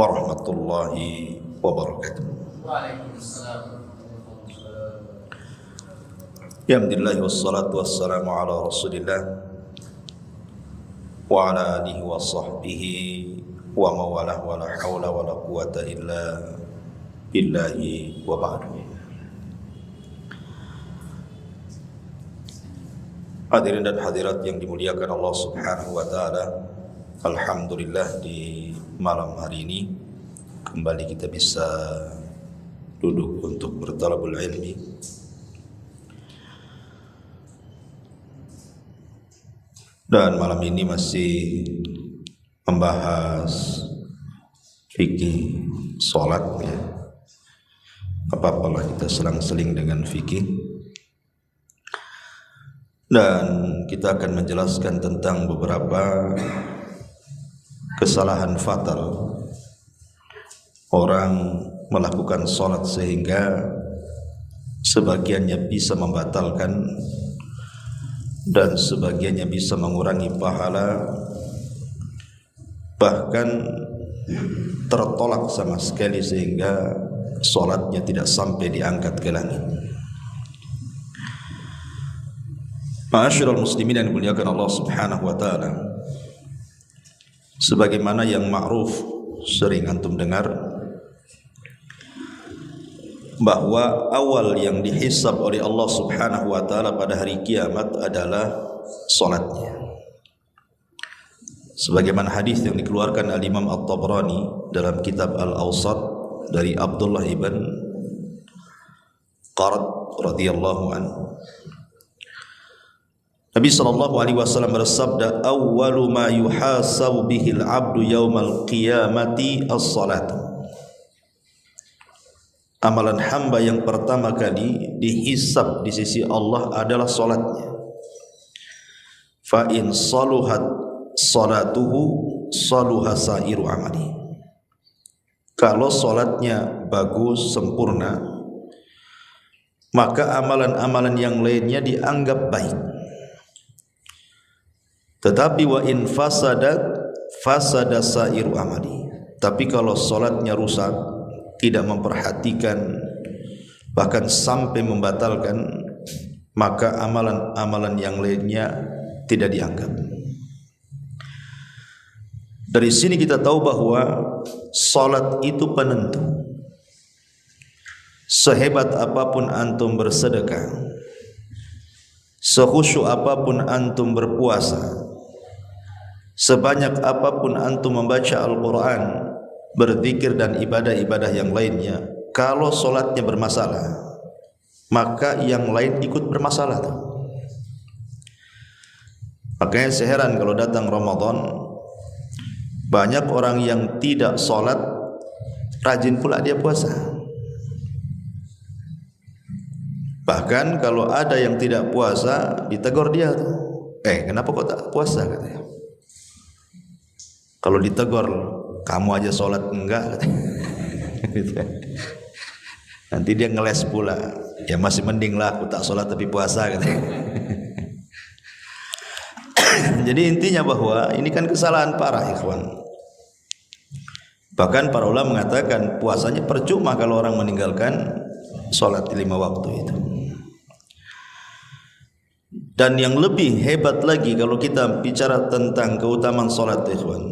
warahmatullahi wabarakatuh. Waalaikumsalam. Ya alhamdulillah wassalatu wassalamu ala rasulillah wa ala alihi wa sahbihi wa mawalah wa la hawla wa la quwata illa billahi wa ba'du. Hadirin dan hadirat yang dimuliakan Allah Subhanahu wa taala, alhamdulillah di malam hari ini kembali kita bisa duduk untuk bertalabul ilmi. Dan malam ini masih membahas fikih salat ya. Apa-apalah kita selang-seling dengan fikih. Dan kita akan menjelaskan tentang beberapa kesalahan fatal orang melakukan salat sehingga sebagiannya bisa membatalkan dan sebagiannya bisa mengurangi pahala, bahkan tertolak sama sekali sehingga salatnya tidak sampai diangkat ke langit. Ma'asyiral muslimin yang dimuliakan Allah Subhanahu wa taala, sebagaimana yang ma'ruf sering antum dengar bahwa awal yang dihisab oleh Allah Subhanahu wa taala pada hari kiamat adalah salatnya. Sebagaimana hadis yang dikeluarkan al-Imam At-Tabrani dalam kitab Al-Awsat dari Abdullah ibn Qarad radhiyallahu anhu. Nabi sallallahu alaihi wasallam bersabda, "Awwalu ma yuhasabu bihil 'abdu yaumal qiyamati as-salatu." Amalan hamba yang pertama kali dihisab di sisi Allah adalah salatnya. Fa in saluhat salatuhu saluha sairu amali. Kalau salatnya bagus sempurna, maka amalan-amalan yang lainnya dianggap baik. Tetapi wa in fasadat fasada sairu amali. Tapi kalau salatnya rusak, tidak memperhatikan, bahkan sampai membatalkan, maka amalan-amalan yang lainnya tidak dianggap. Dari sini kita tahu bahwa salat itu penentu. Sehebat apapun antum bersedekah, sekhusyuk apapun antum berpuasa, sebanyak apapun antum membaca Al-Quran, berzikir dan ibadah-ibadah yang lainnya, kalau solatnya bermasalah, maka yang lain ikut bermasalah. Makanya seheran kalau datang Ramadan, banyak orang yang tidak solat, rajin pula dia puasa. Bahkan kalau ada yang tidak puasa, ditegur dia, kenapa kau tak puasa, katanya. Kalau ditegur, kamu aja sholat enggak, katanya. Nanti dia ngeles pula, ya masih mending lah aku tak sholat tapi puasa, katanya. Jadi intinya bahwa ini kan kesalahan parah, ikhwan. Bahkan para ulama mengatakan puasanya percuma kalau orang meninggalkan sholat 5 waktu itu. Dan yang lebih hebat lagi kalau kita bicara tentang keutamaan sholat, ikhwan,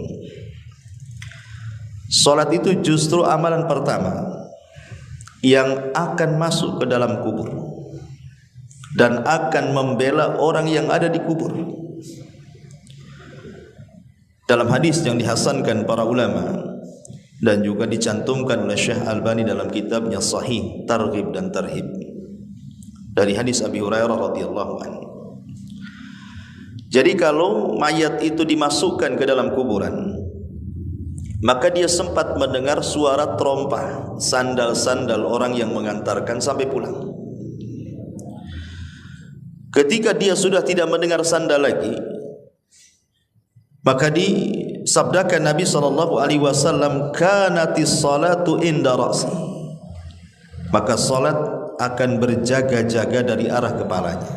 sholat itu justru amalan pertama yang akan masuk ke dalam kubur dan akan membela orang yang ada di kubur. Dalam hadis yang dihasankan para ulama dan juga dicantumkan oleh Syekh Albani dalam kitabnya Sahih Targhib dan Tarhib, dari hadis Abi Hurairah radhiyallahu anhu. Jadi kalau mayat itu dimasukkan ke dalam kuburan, maka dia sempat mendengar suara terompah sandal-sandal orang yang mengantarkan sampai pulang. Ketika dia sudah tidak mendengar sandal lagi, maka disabdakan Nabi SAW, kanatis salatu inda ra'si, maka salat akan berjaga-jaga dari arah kepalanya.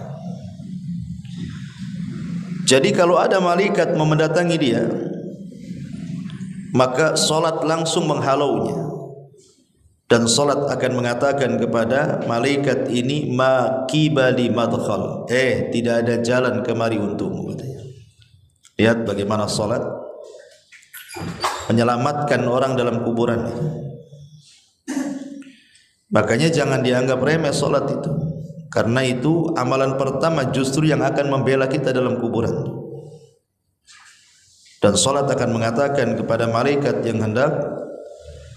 Jadi kalau ada malaikat mendatangi dia, maka solat langsung menghalaunya, dan solat akan mengatakan kepada malaikat ini, ma kibali madkhal, tidak ada jalan kemari untukmu, katanya. Lihat bagaimana solat menyelamatkan orang dalam kuburan. Makanya jangan dianggap remeh solat itu, karena itu amalan pertama justru yang akan membela kita dalam kuburan. Dan solat akan mengatakan kepada malaikat yang hendak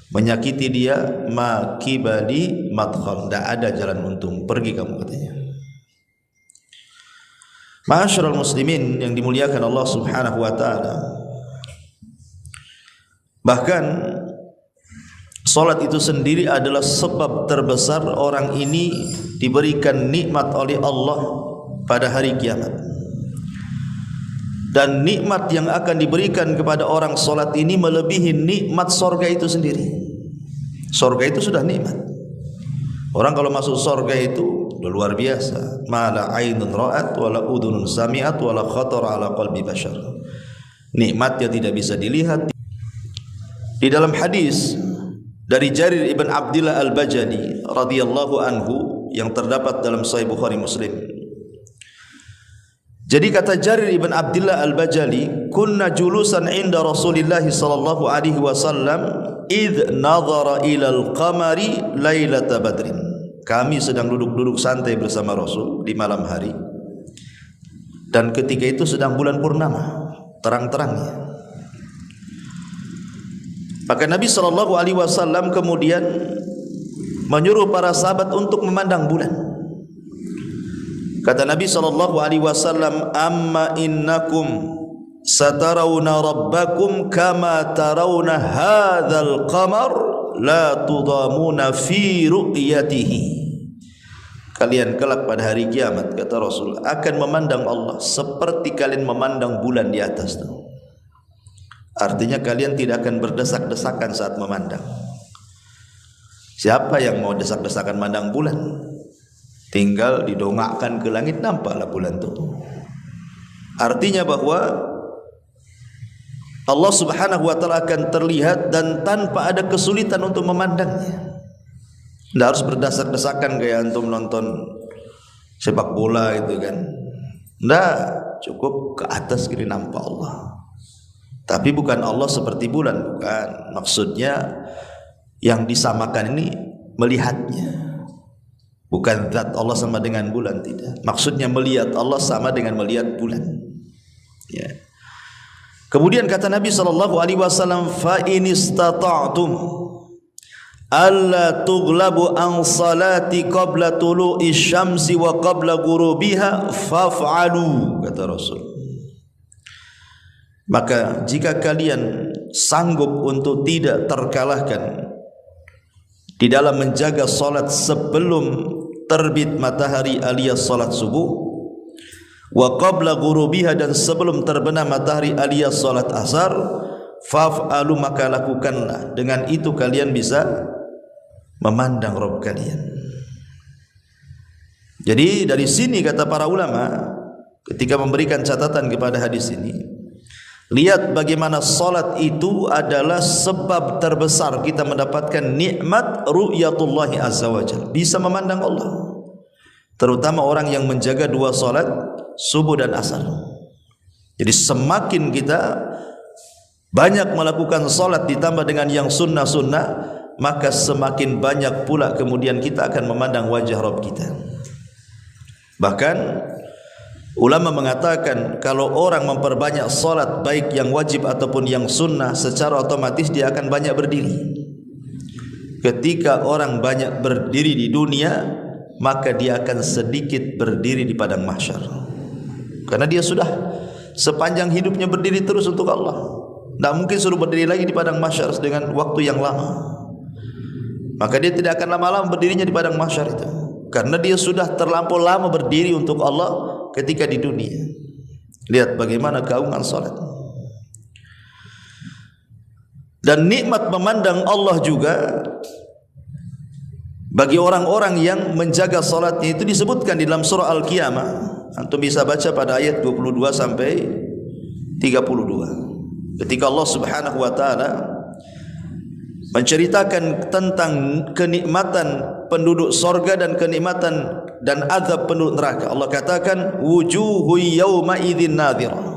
menyakiti dia, ma kibali madkhal, tidak ada jalan untung, pergi kamu, katanya. Ma'asyiral muslimin yang dimuliakan Allah Subhanahu wa taala, bahkan salat itu sendiri adalah sebab terbesar orang ini diberikan nikmat oleh Allah pada hari kiamat. Dan nikmat yang akan diberikan kepada orang salat ini melebihi nikmat surga itu sendiri. Surga itu sudah nikmat. Orang kalau masuk surga itu luar biasa. Ma la ainun ra'at wa la udhunun sami'at wa la khatara ala qalbi bashar. Nikmatnya tidak bisa dilihat. Di dalam hadis dari Jarir ibn Abdillah al-Bajali radhiyallahu anhu yang terdapat dalam Sahih Bukhari Muslim. Jadi kata Jarir ibn Abdillah al-Bajali, kunna julusan inda Rasulillah sallallahu alaihi wasallam id nadhara ila al-qamari lailata badrin. Kami sedang duduk-duduk santai bersama Rasul di malam hari, dan ketika itu sedang bulan purnama, terang-terangnya. Maka Nabi SAW kemudian menyuruh para sahabat untuk memandang bulan. Kata Nabi SAW, amma innakum satarawna rabbakum kama tarawna hadzal qamar la tudamuna fi ru'yatihi. Kalian kelak pada hari kiamat, kata Rasul, akan memandang Allah seperti kalian memandang bulan di atas itu. Artinya kalian tidak akan berdesak-desakan saat memandang. Siapa yang mau desak-desakan mandang bulan? Tinggal didongakkan ke langit, nampaklah bulan itu. Artinya bahwa Allah Subhanahu wa taala akan terlihat dan tanpa ada kesulitan untuk memandangnya. Tidak harus berdesak-desakan kayak antum nonton sepak bola itu kan. Tidak, cukup ke atas kiri nampak Allah. Tapi bukan Allah seperti bulan, bukan. Maksudnya yang disamakan ini melihatnya. Bukan zat Allah sama dengan bulan, tidak. Maksudnya melihat Allah sama dengan melihat bulan. Ya. Kemudian kata Nabi SAW, fa in istata'tum alla tughlabu an salati qabla tulu'i syamsi wa qabla ghurubiha faf'alu, kata Rasul. Maka jika kalian sanggup untuk tidak terkalahkan di dalam menjaga salat sebelum terbit matahari alias salat subuh, wa qabla ghurubiha, dan sebelum terbenam matahari alias salat asar, faf'alu, maka lakukanlah. Dengan itu kalian bisa memandang Rabb kalian. Jadi dari sini kata para ulama ketika memberikan catatan kepada hadis ini, lihat bagaimana salat itu adalah sebab terbesar kita mendapatkan nikmat ru'yatullahi azza wa jalla, bisa memandang Allah. Terutama orang yang menjaga dua salat subuh dan asar. Jadi semakin kita banyak melakukan salat ditambah dengan yang sunnah-sunnah, maka semakin banyak pula kemudian kita akan memandang wajah Rabb kita. Bahkan ulama mengatakan kalau orang memperbanyak salat baik yang wajib ataupun yang sunnah, secara otomatis dia akan banyak berdiri. Ketika orang banyak berdiri di dunia, maka dia akan sedikit berdiri di padang mahsyar. Karena dia sudah sepanjang hidupnya berdiri terus untuk Allah. Tidak mungkin suruh berdiri lagi di padang mahsyar dengan waktu yang lama. Maka dia tidak akan lama-lama berdirinya di padang mahsyar itu, karena dia sudah terlampau lama berdiri untuk Allah ketika di dunia. Lihat bagaimana keagungan salat. Dan nikmat memandang Allah juga bagi orang-orang yang menjaga salatnya itu disebutkan di dalam surah Al-Qiyamah. Antum bisa baca pada ayat 22 sampai 32. ketika Allah Subhanahu wa taala menceritakan tentang kenikmatan penduduk sorga dan kenikmatan dan azab penduduk neraka. Allah katakan wujuhu yawma idzin nadhirah.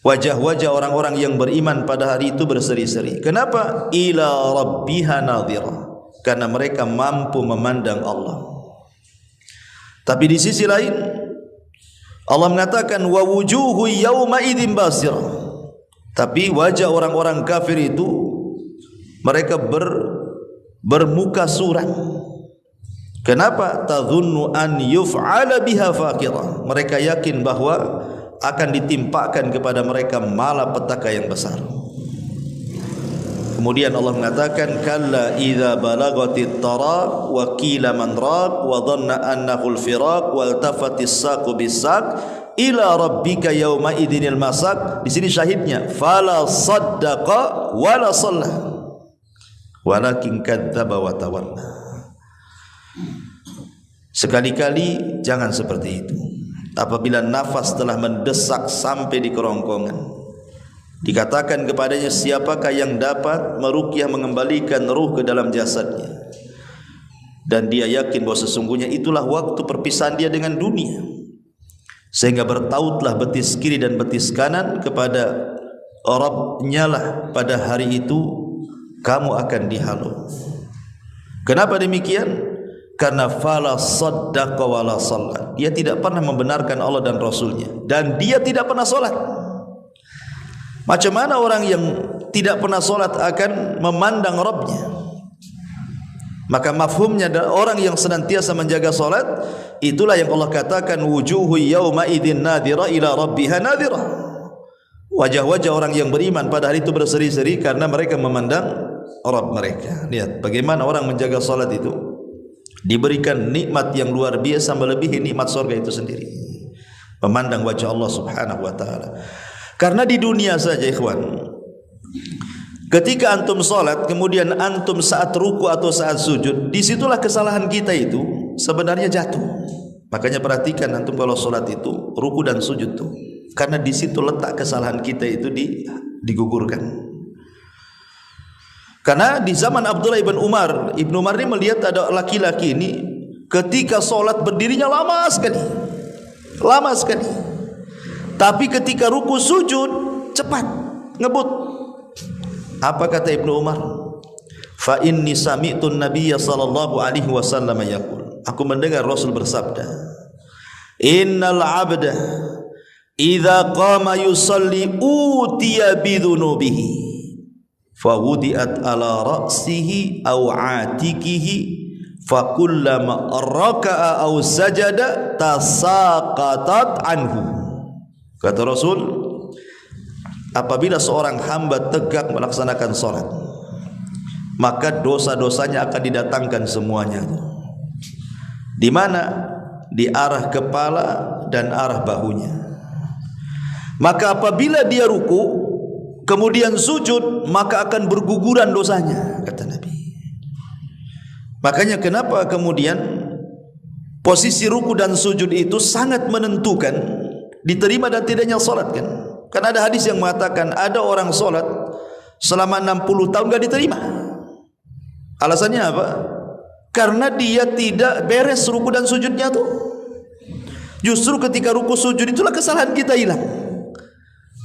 Wajah-wajah orang-orang yang beriman pada hari itu berseri-seri. Kenapa? Ila rabbiha nadhirah. Karena mereka mampu memandang Allah. Tapi di sisi lain Allah mengatakan wa wujuhu yawma idzin basirah. Tapi wajah orang-orang kafir itu mereka bermuka suram. Kenapa? Tadhunnu an yuf'ala biha faqirah. Mereka yakin bahwa akan ditimpakan kepada mereka malapetaka yang besar. Kemudian Allah mengatakan kalla idza balagatit taraq wa qila man raq wa dhanna annahu al-firaq wal tafatis saqu bis-saq ila rabbika yauma idzinil masaq. Di sini syahidnya fala saddaqa wala shalla walakin kadzdzaba wa tawalla. Sekali-kali jangan seperti itu. Apabila nafas telah mendesak sampai di kerongkongan, dikatakan kepadanya siapakah yang dapat meruqyah mengembalikan ruh ke dalam jasadnya, dan dia yakin bahwa sesungguhnya itulah waktu perpisahan dia dengan dunia, sehingga bertautlah betis kiri dan betis kanan kepada Rabb-Nya lah pada hari itu kamu akan dihalau. Kenapa demikian? Karena fala saddaqa wala shalla. Dia tidak pernah membenarkan Allah dan Rasulnya, dan dia tidak pernah solat. Macam mana orang yang tidak pernah solat akan memandang Rabb-Nya? Maka mafhumnya orang yang senantiasa menjaga solat, itulah yang Allah katakan wujuhu yawma idzin nadhira ila rabbiha nadhira. Wajah-wajah orang yang beriman pada hari itu berseri-seri karena mereka memandang Rabb mereka. Lihat bagaimana orang menjaga solat itu diberikan nikmat yang luar biasa melebihi nikmat surga itu sendiri, memandang wajah Allah Subhanahu wa taala. Karena di dunia saja ikhwan, ketika antum salat kemudian antum saat ruku atau saat sujud, disitulah kesalahan kita itu sebenarnya jatuh. Makanya perhatikan antum kalau salat itu ruku dan sujud tuh, karena di situ letak kesalahan kita itu digugurkan. Karena di zaman Abdullah ibn Umar, Ibnu Umar ini melihat ada laki-laki ini ketika solat berdirinya lama sekali. Tapi ketika ruku sujud cepat, ngebut. Apa kata Ibnu Umar? Fa inni sami'tu an-nabiyya sallallahu alaihi wasallam yaqul. Aku mendengar Rasul bersabda, innal 'abda idza qama yusalli utiya bidhunubihi fawudiat ala ra'sihi aw atikihi fakullama raka'a aw sajada tasaqatat anhu. Kata Rasul, apabila seorang hamba tegak melaksanakan salat, maka dosa-dosanya akan didatangkan semuanya. Di mana? Di arah kepala dan arah bahunya. Maka apabila dia ruku kemudian sujud, maka akan berguguran dosanya, kata Nabi. Makanya kenapa kemudian posisi ruku dan sujud itu sangat menentukan diterima dan tidaknya salat kan? Karena ada hadis yang mengatakan ada orang salat selama 60 tahun enggak diterima. Alasannya apa? Karena dia tidak beres ruku dan sujudnya tuh. Justru ketika ruku sujud itulah kesalahan kita hilang.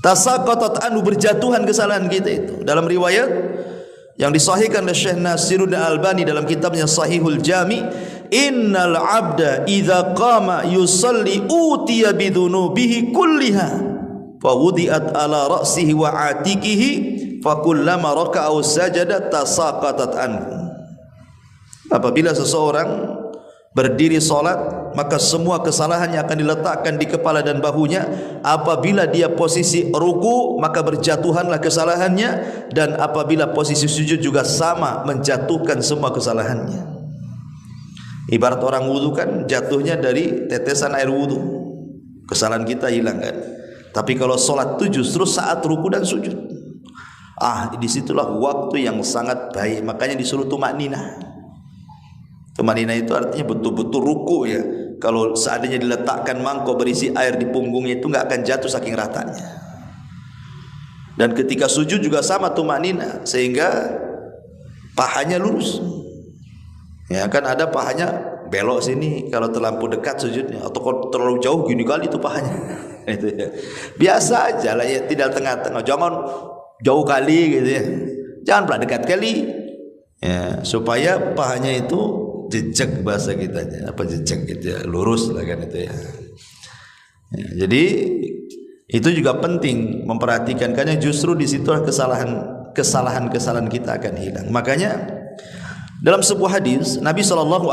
Tasaqatat anhu, berjatuhan kesalahan kita itu. Dalam riwayat yang disahihkan oleh Syekh Nasiruddin Albani dalam kitabnya Sahihul Jami, innal 'abda idza qama yusalli utiya bidhunubihi kulliha fa wudi'at ala ra'sihi wa atikihi fa kullama raka'a sajada tasaqatat anhu. Apabila seseorang berdiri salat, maka semua kesalahannya akan diletakkan di kepala dan bahunya. Apabila dia posisi ruku, maka berjatuhanlah kesalahannya, dan apabila posisi sujud juga sama, menjatuhkan semua kesalahannya. Ibarat orang wudu kan, jatuhnya dari tetesan air wudu, kesalahan kita hilang kan. Tapi kalau salat itu justru saat ruku dan sujud. Disitulah waktu yang sangat baik. Makanya disuruh tumakninah. Tumakninah itu artinya betul-betul ruku ya. Kalau seandainya diletakkan mangkok berisi air di punggungnya itu nggak akan jatuh saking ratanya. Dan ketika sujud juga sama tumanina, sehingga pahanya lurus. Ya kan ada pahanya belok sini kalau terlampau dekat sujudnya, atau kalau terlalu jauh gini kali itu pahanya. Itu ya. Biasa aja lah ya, tidak tengah-tengah. Jangan jauh kali gitu ya. Jangan pula dekat kali. Ya, supaya pahanya itu jejak bahasa kitanya. Apa jejak gitu ya, lurus lah kan itu ya. Ya, jadi itu juga penting memperhatikan, karena justru di situ kesalahan kita akan hilang. Makanya dalam sebuah hadis Nabi SAW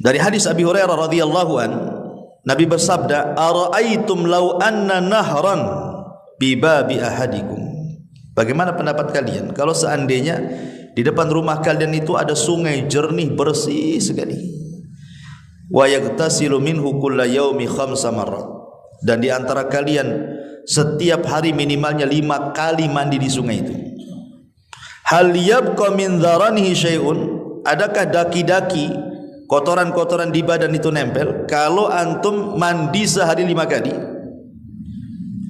dari hadis Abi Hurairah radhiyallahu an, Nabi bersabda, "Ara'aitum law anna nahran bi babi ahadikum." Bagaimana pendapat kalian kalau seandainya di depan rumah kalian itu ada sungai jernih bersih sekali. Wa yaghtasilu minhu kulla yaumi 5 marrat, dan di antara kalian setiap hari minimalnya 5 kali mandi di sungai itu. Hal yabqa min dharanihi syai'un, adakah daki-daki kotoran-kotoran di badan itu nempel kalau antum mandi sehari 5 kali?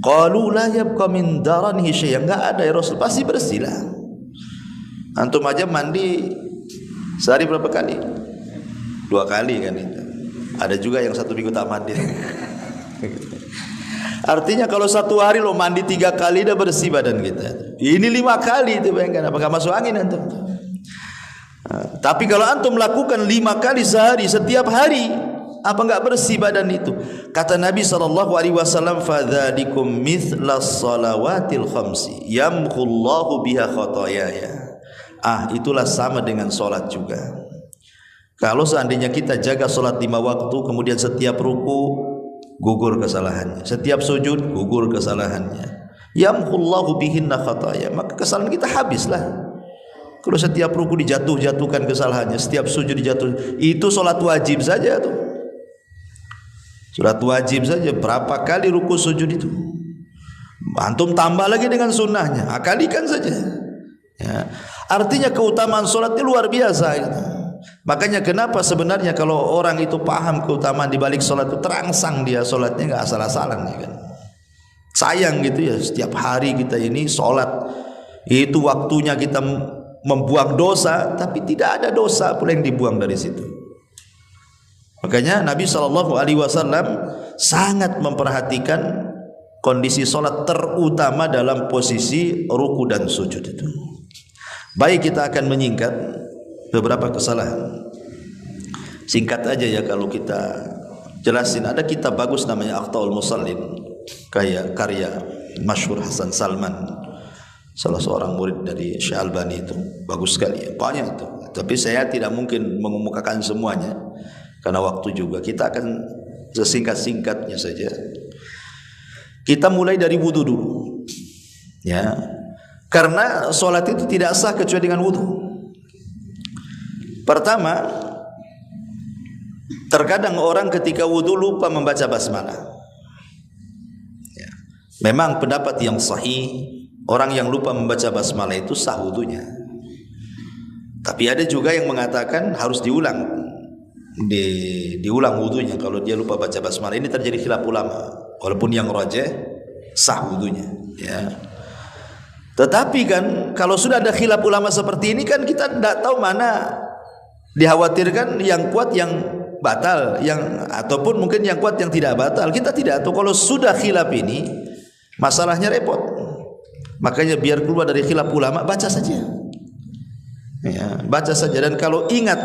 Qalu la yabqa min dharanihi syai'un, enggak ada ya Rasul, pasti bersih lah. Antum aja mandi sehari berapa kali? 2 kali kan itu. Ada juga yang 1 minggu tak mandi. Artinya kalau 1 hari lo mandi 3 kali dah bersih badan kita. Ini 5 kali itu, bayangkan apakah masuk angin antum? Tapi kalau antum melakukan 5 kali sehari setiap hari, apa enggak bersih badan itu? Kata Nabi SAW, "Fadzalikum mithlas salawatil khamsi yamhullahu biha khotoyaya." Itulah sama dengan solat juga. Kalau seandainya kita jaga solat 5 waktu, kemudian setiap ruku gugur kesalahannya, setiap sujud gugur kesalahannya, yamhullahu bihinna khataya, maka kesalahan kita habislah. Kalau setiap ruku dijatuhkan kesalahannya, setiap sujud itu solat wajib saja tuh. Solat wajib saja berapa kali ruku sujud itu? Antum tambah lagi dengan sunnahnya, akalikan saja. Ya. Artinya keutamaan solat itu luar biasa gitu. Makanya kenapa sebenarnya kalau orang itu paham keutamaan di balik solat itu, terangsang dia solatnya nggak asal-asalan ya kan. Sayang gitu ya, setiap hari kita ini solat, itu waktunya kita membuang dosa, tapi tidak ada dosa pula yang dibuang dari situ. Makanya Nabi SAW sangat memperhatikan kondisi solat, terutama dalam posisi ruku dan sujud itu. Baik, kita akan menyingkat beberapa kesalahan. Singkat aja ya kalau kita jelasin. Ada kitab bagus namanya Akhtaul Musallin, karya masyhur Hasan Salman, salah seorang murid dari Syekh Albani, itu bagus sekali ya, banyak itu. Tapi saya tidak mungkin mengemukakan semuanya karena waktu juga. Kita akan sesingkat-singkatnya saja. Kita mulai dari wudu dulu ya, karena solat itu tidak sah kecuali dengan wudu. Pertama, terkadang orang ketika wudu lupa membaca basmalah. Ya. Memang pendapat yang sahih, orang yang lupa membaca basmalah itu sah wudunya. Tapi ada juga yang mengatakan harus diulang, diulang wudunya kalau dia lupa baca basmalah. Ini terjadi khilaf ulama. Walaupun yang rajih sah wudunya. Ya. Tetapi kan kalau sudah ada khilaf ulama seperti ini kan kita tidak tahu mana dikhawatirkan yang kuat yang batal, ataupun mungkin yang kuat yang tidak batal. Kita tidak tahu. Kalau sudah khilaf ini, masalahnya repot. Makanya biar keluar dari khilaf ulama, baca saja. Ya, baca saja. Dan kalau ingat,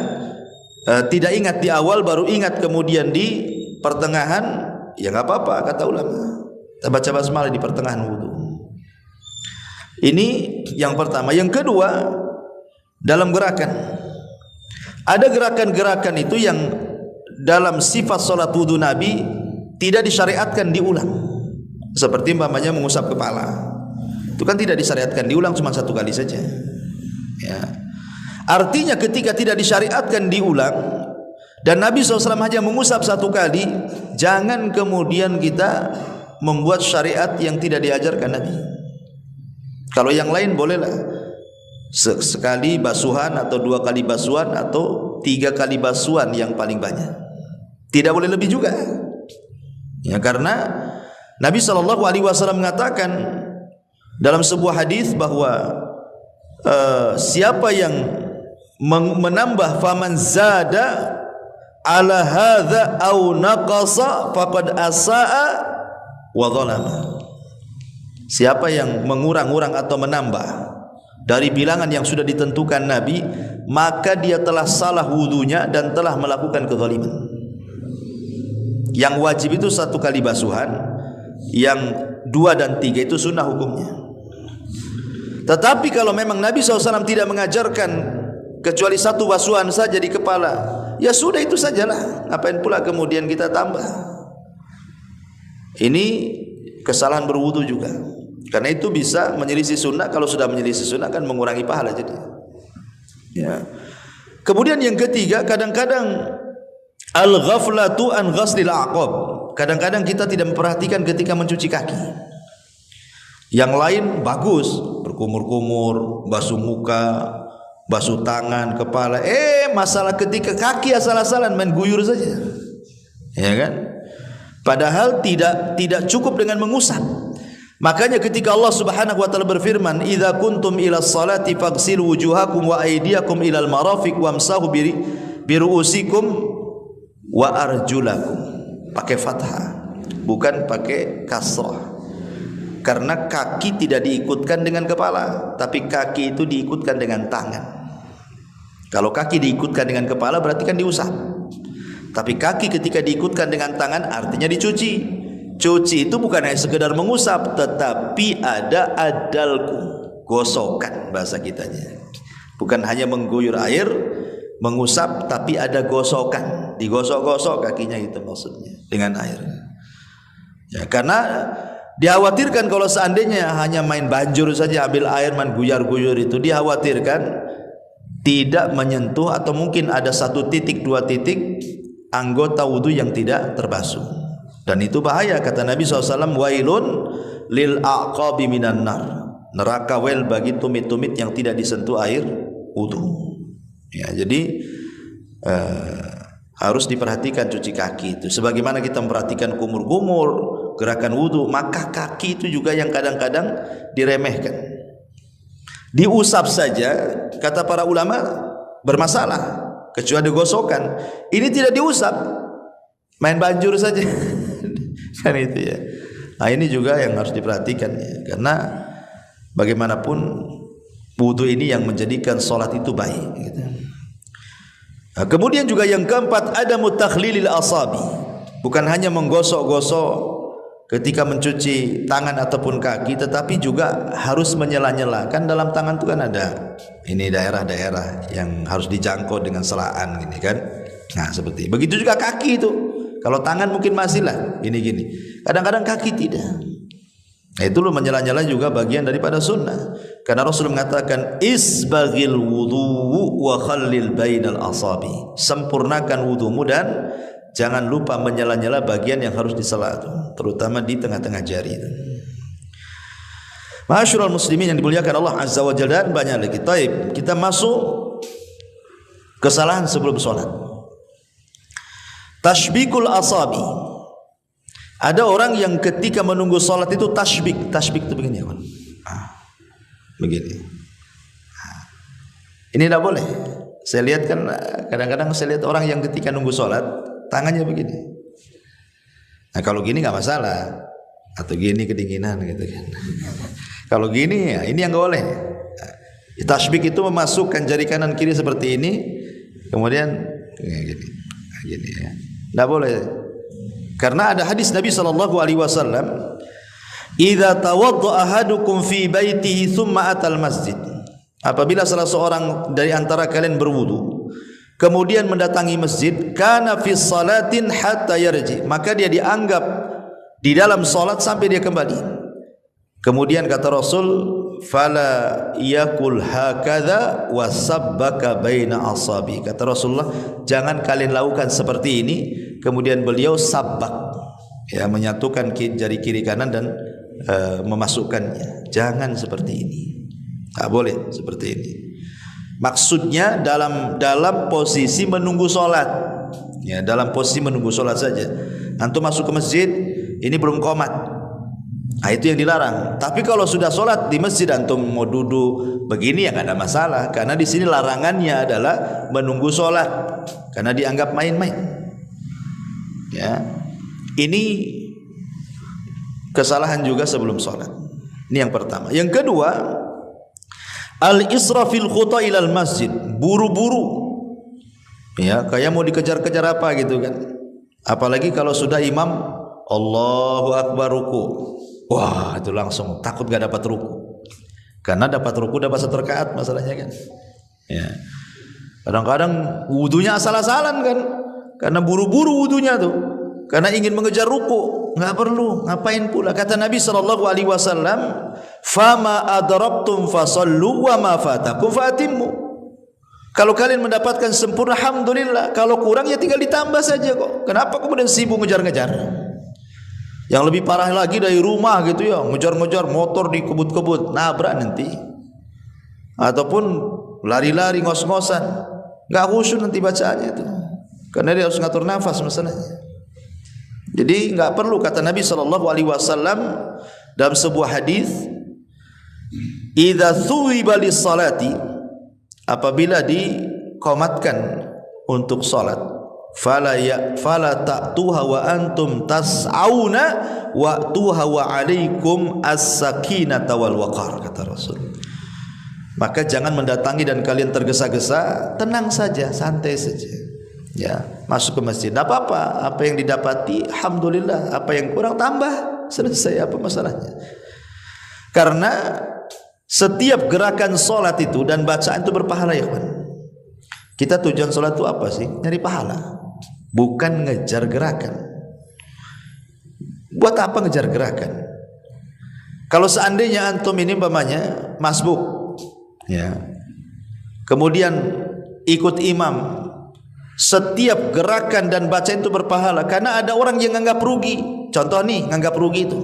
tidak ingat di awal, baru ingat kemudian di pertengahan, ya nggak apa-apa kata ulama. Kita baca basmalah di pertengahan wudu. Ini yang pertama. Yang kedua, dalam gerakan. Ada gerakan-gerakan itu yang dalam sifat salat wudu Nabi tidak disyariatkan diulang. Seperti umpamanya mengusap kepala. Itu kan tidak disyariatkan diulang, cuma 1 kali saja. Ya. Artinya ketika tidak disyariatkan diulang dan Nabi SAW hanya mengusap 1 kali, jangan kemudian kita membuat syariat yang tidak diajarkan Nabi. Kalau yang lain bolehlah. Sekali basuhan atau 2 kali basuhan atau 3 kali basuhan yang paling banyak. Tidak boleh lebih juga. Ya, karena Nabi SAW mengatakan dalam sebuah hadis bahwa siapa yang menambah faman zada ala hadza au naqasa faqad asaa wa zalama. Siapa yang mengurang-urang atau menambah dari bilangan yang sudah ditentukan Nabi, maka dia telah salah wudunya dan telah melakukan kezaliman. Yang wajib itu 1 kali basuhan, yang 2 dan 3 itu sunnah hukumnya. Tetapi kalau memang Nabi SAW tidak mengajarkan kecuali 1 basuhan saja di kepala, ya sudah itu sajalah. Ngapain pula kemudian kita tambah? Ini kesalahan berwudu juga. Karena itu bisa menyelisih sunnah. Kalau sudah menyelisih sunnah kan mengurangi pahala jadi. Ya. Kemudian yang ketiga, kadang-kadang al-ghaflatu an ghaslil aqab. Kadang-kadang kita tidak memperhatikan ketika mencuci kaki. Yang lain bagus, berkumur-kumur, basuh muka, basuh tangan, kepala. Masalah ketika kaki asal-asalan main guyur saja. Ya kan? Padahal tidak cukup dengan mengusap. Makanya ketika Allah Subhanahu wa taala berfirman, "Idza kuntum ila sholati faghsilu wujuhakum wa aydiyakum ilal marafiq wamsahu bi ru'usikum wa arjulakum." Pakai fathah, bukan pakai kasrah. Karena kaki tidak diikutkan dengan kepala, tapi kaki itu diikutkan dengan tangan. Kalau kaki diikutkan dengan kepala berarti kan diusap. Tapi kaki ketika diikutkan dengan tangan artinya dicuci. Cuci itu bukan hanya sekedar mengusap, tetapi ada adalku, gosokan bahasa kitanya. Bukan hanya mengguyur air, mengusap, tapi ada gosokan, digosok-gosok kakinya itu maksudnya dengan air. Ya, karena dikhawatirkan kalau seandainya hanya main banjur saja, ambil air main guyar-guyur itu, dikhawatirkan tidak menyentuh atau mungkin ada 1 titik 2 titik anggota wudu yang tidak terbasuh. Dan itu bahaya, kata Nabi SAW, wailun lil aqabi minan nar. Neraka wel bagi tumit-tumit yang tidak disentuh air wudu. Ya, jadi harus diperhatikan cuci kaki itu. Sebagaimana kita memperhatikan kumur-kumur, gerakan wudu, maka kaki itu juga yang kadang-kadang diremehkan. Diusap saja, kata para ulama, bermasalah, kecuali digosokkan. Ini tidak diusap, main banjur saja. Kan itu ya. Nah ini juga yang harus diperhatikan ya. Karena bagaimanapun wudu ini yang menjadikan sholat itu baik gitu. Nah, kemudian juga yang keempat, ada mutakhlilil asabi. Bukan hanya menggosok-gosok ketika mencuci tangan ataupun kaki, tetapi juga harus menyela-nyela. Kan dalam tangan itu kan ada ini daerah-daerah yang harus dijangkau dengan selaan gini kan. Nah seperti begitu juga kaki itu. Kalau tangan mungkin masih lah gini-gini. Kadang-kadang kaki tidak. Nah itu loh, menyela-nyela juga bagian daripada sunnah. Karena Rasul mengatakan isbaghil wudu wa khallil bainal asabi. Sempurnakan wudumu dan jangan lupa menyela-nyela bagian yang harus disela itu, terutama di tengah-tengah jari itu. Ma'asyiral muslimin yang dimuliakan Allah Azza wa Jalla, banyak lagi. Taib, kita masuk kesalahan sebelum sholat. Tashbikul asabi. Ada orang yang ketika menunggu sholat itu tashbik. Tashbik itu begini ya kan? Begini. Ini tidak boleh. Saya lihat kan kadang-kadang saya lihat orang yang ketika nunggu sholat tangannya begini. Nah kalau gini nggak masalah. Atau gini kedinginan gitu kan. Kalau gini ya ini yang nggak boleh. Tashbik itu memasukkan jari kanan kiri seperti ini, kemudian gini, gini ya. Tidak boleh. Karena ada hadis Nabi SAW, "Idza tawaddaa ahadukum fi baitihi tsumma atal masjid." Apabila salah seorang dari antara kalian berwudu, kemudian mendatangi masjid, kana fi salatin hatta yarji, maka dia dianggap di dalam salat sampai dia kembali. Kemudian kata Rasul, fala yakul hakadha wasabbaka baina asabi. Kata Rasulullah, jangan kalian lakukan seperti ini. Kemudian beliau sabbak, ya, menyatukan jari kiri kanan dan memasukkannya. Jangan seperti ini. Tak boleh seperti ini. Maksudnya dalam posisi menunggu sholat, ya, dalam posisi menunggu sholat saja. Antum masuk ke masjid, ini belum qomat, Nah, itu yang dilarang. Tapi kalau sudah sholat di masjid antum mau duduk begini ya nggak ada masalah, karena di sini larangannya adalah menunggu sholat karena dianggap main-main. Ya, ini kesalahan juga sebelum sholat. Ini yang pertama. Yang kedua, al-israfil khuta ilal masjid, buru-buru. Ya, kayak mau dikejar-kejar apa gitu kan. Apalagi kalau sudah imam Allahu Akbar ruku. Wah, itu langsung takut gak dapat ruku. Karena dapat ruku dapat 1 rakaat masalahnya kan. Ya. Kadang-kadang wudunya asal-asalan kan. Karena buru-buru wudunya tuh. Karena ingin mengejar ruku, enggak perlu, ngapain pula. Kata Nabi sallallahu alaihi wasallam, "Fama adraktum fasallu wa ma fatakum fatimmu." Kalau kalian mendapatkan sempurna alhamdulillah, kalau kurang ya tinggal ditambah saja kok. Kenapa kemudian sibuk ngejar-ngejar? Yang lebih parah lagi dari rumah gitu ya, ngejar-ngejar motor di kebut-kebut, nabrak nanti. Ataupun lari-lari ngos-ngosan, enggak khusyuk nanti bacaannya itu. Karena dia harus ngatur nafas masalahnya. Jadi enggak perlu, kata Nabi sallallahu alaihi wasallam dalam sebuah hadis, "Idza thuwiba lis-salati", apabila dikomatkan untuk salat, fala ta'tuha wa antum tas'auna wa'tuha wa 'alaikum as-sakinata wal waqar, kata Rasul. Maka jangan mendatangi dan kalian tergesa-gesa, tenang saja, santai saja. Ya, masuk ke masjid, tidak apa-apa. Apa yang didapati alhamdulillah, apa yang kurang tambah, selesai, apa masalahnya. Karena setiap gerakan salat itu dan bacaan itu berpahala ya kawan. Kita tujuan salat itu apa sih? Nyari pahala, bukan ngejar gerakan. Buat apa ngejar gerakan? Kalau seandainya antum ini umpamanya masbuk, ya, kemudian ikut imam, setiap gerakan dan bacaan itu berpahala. Karena ada orang yang nganggap rugi. Contoh nih, nganggap rugi itu,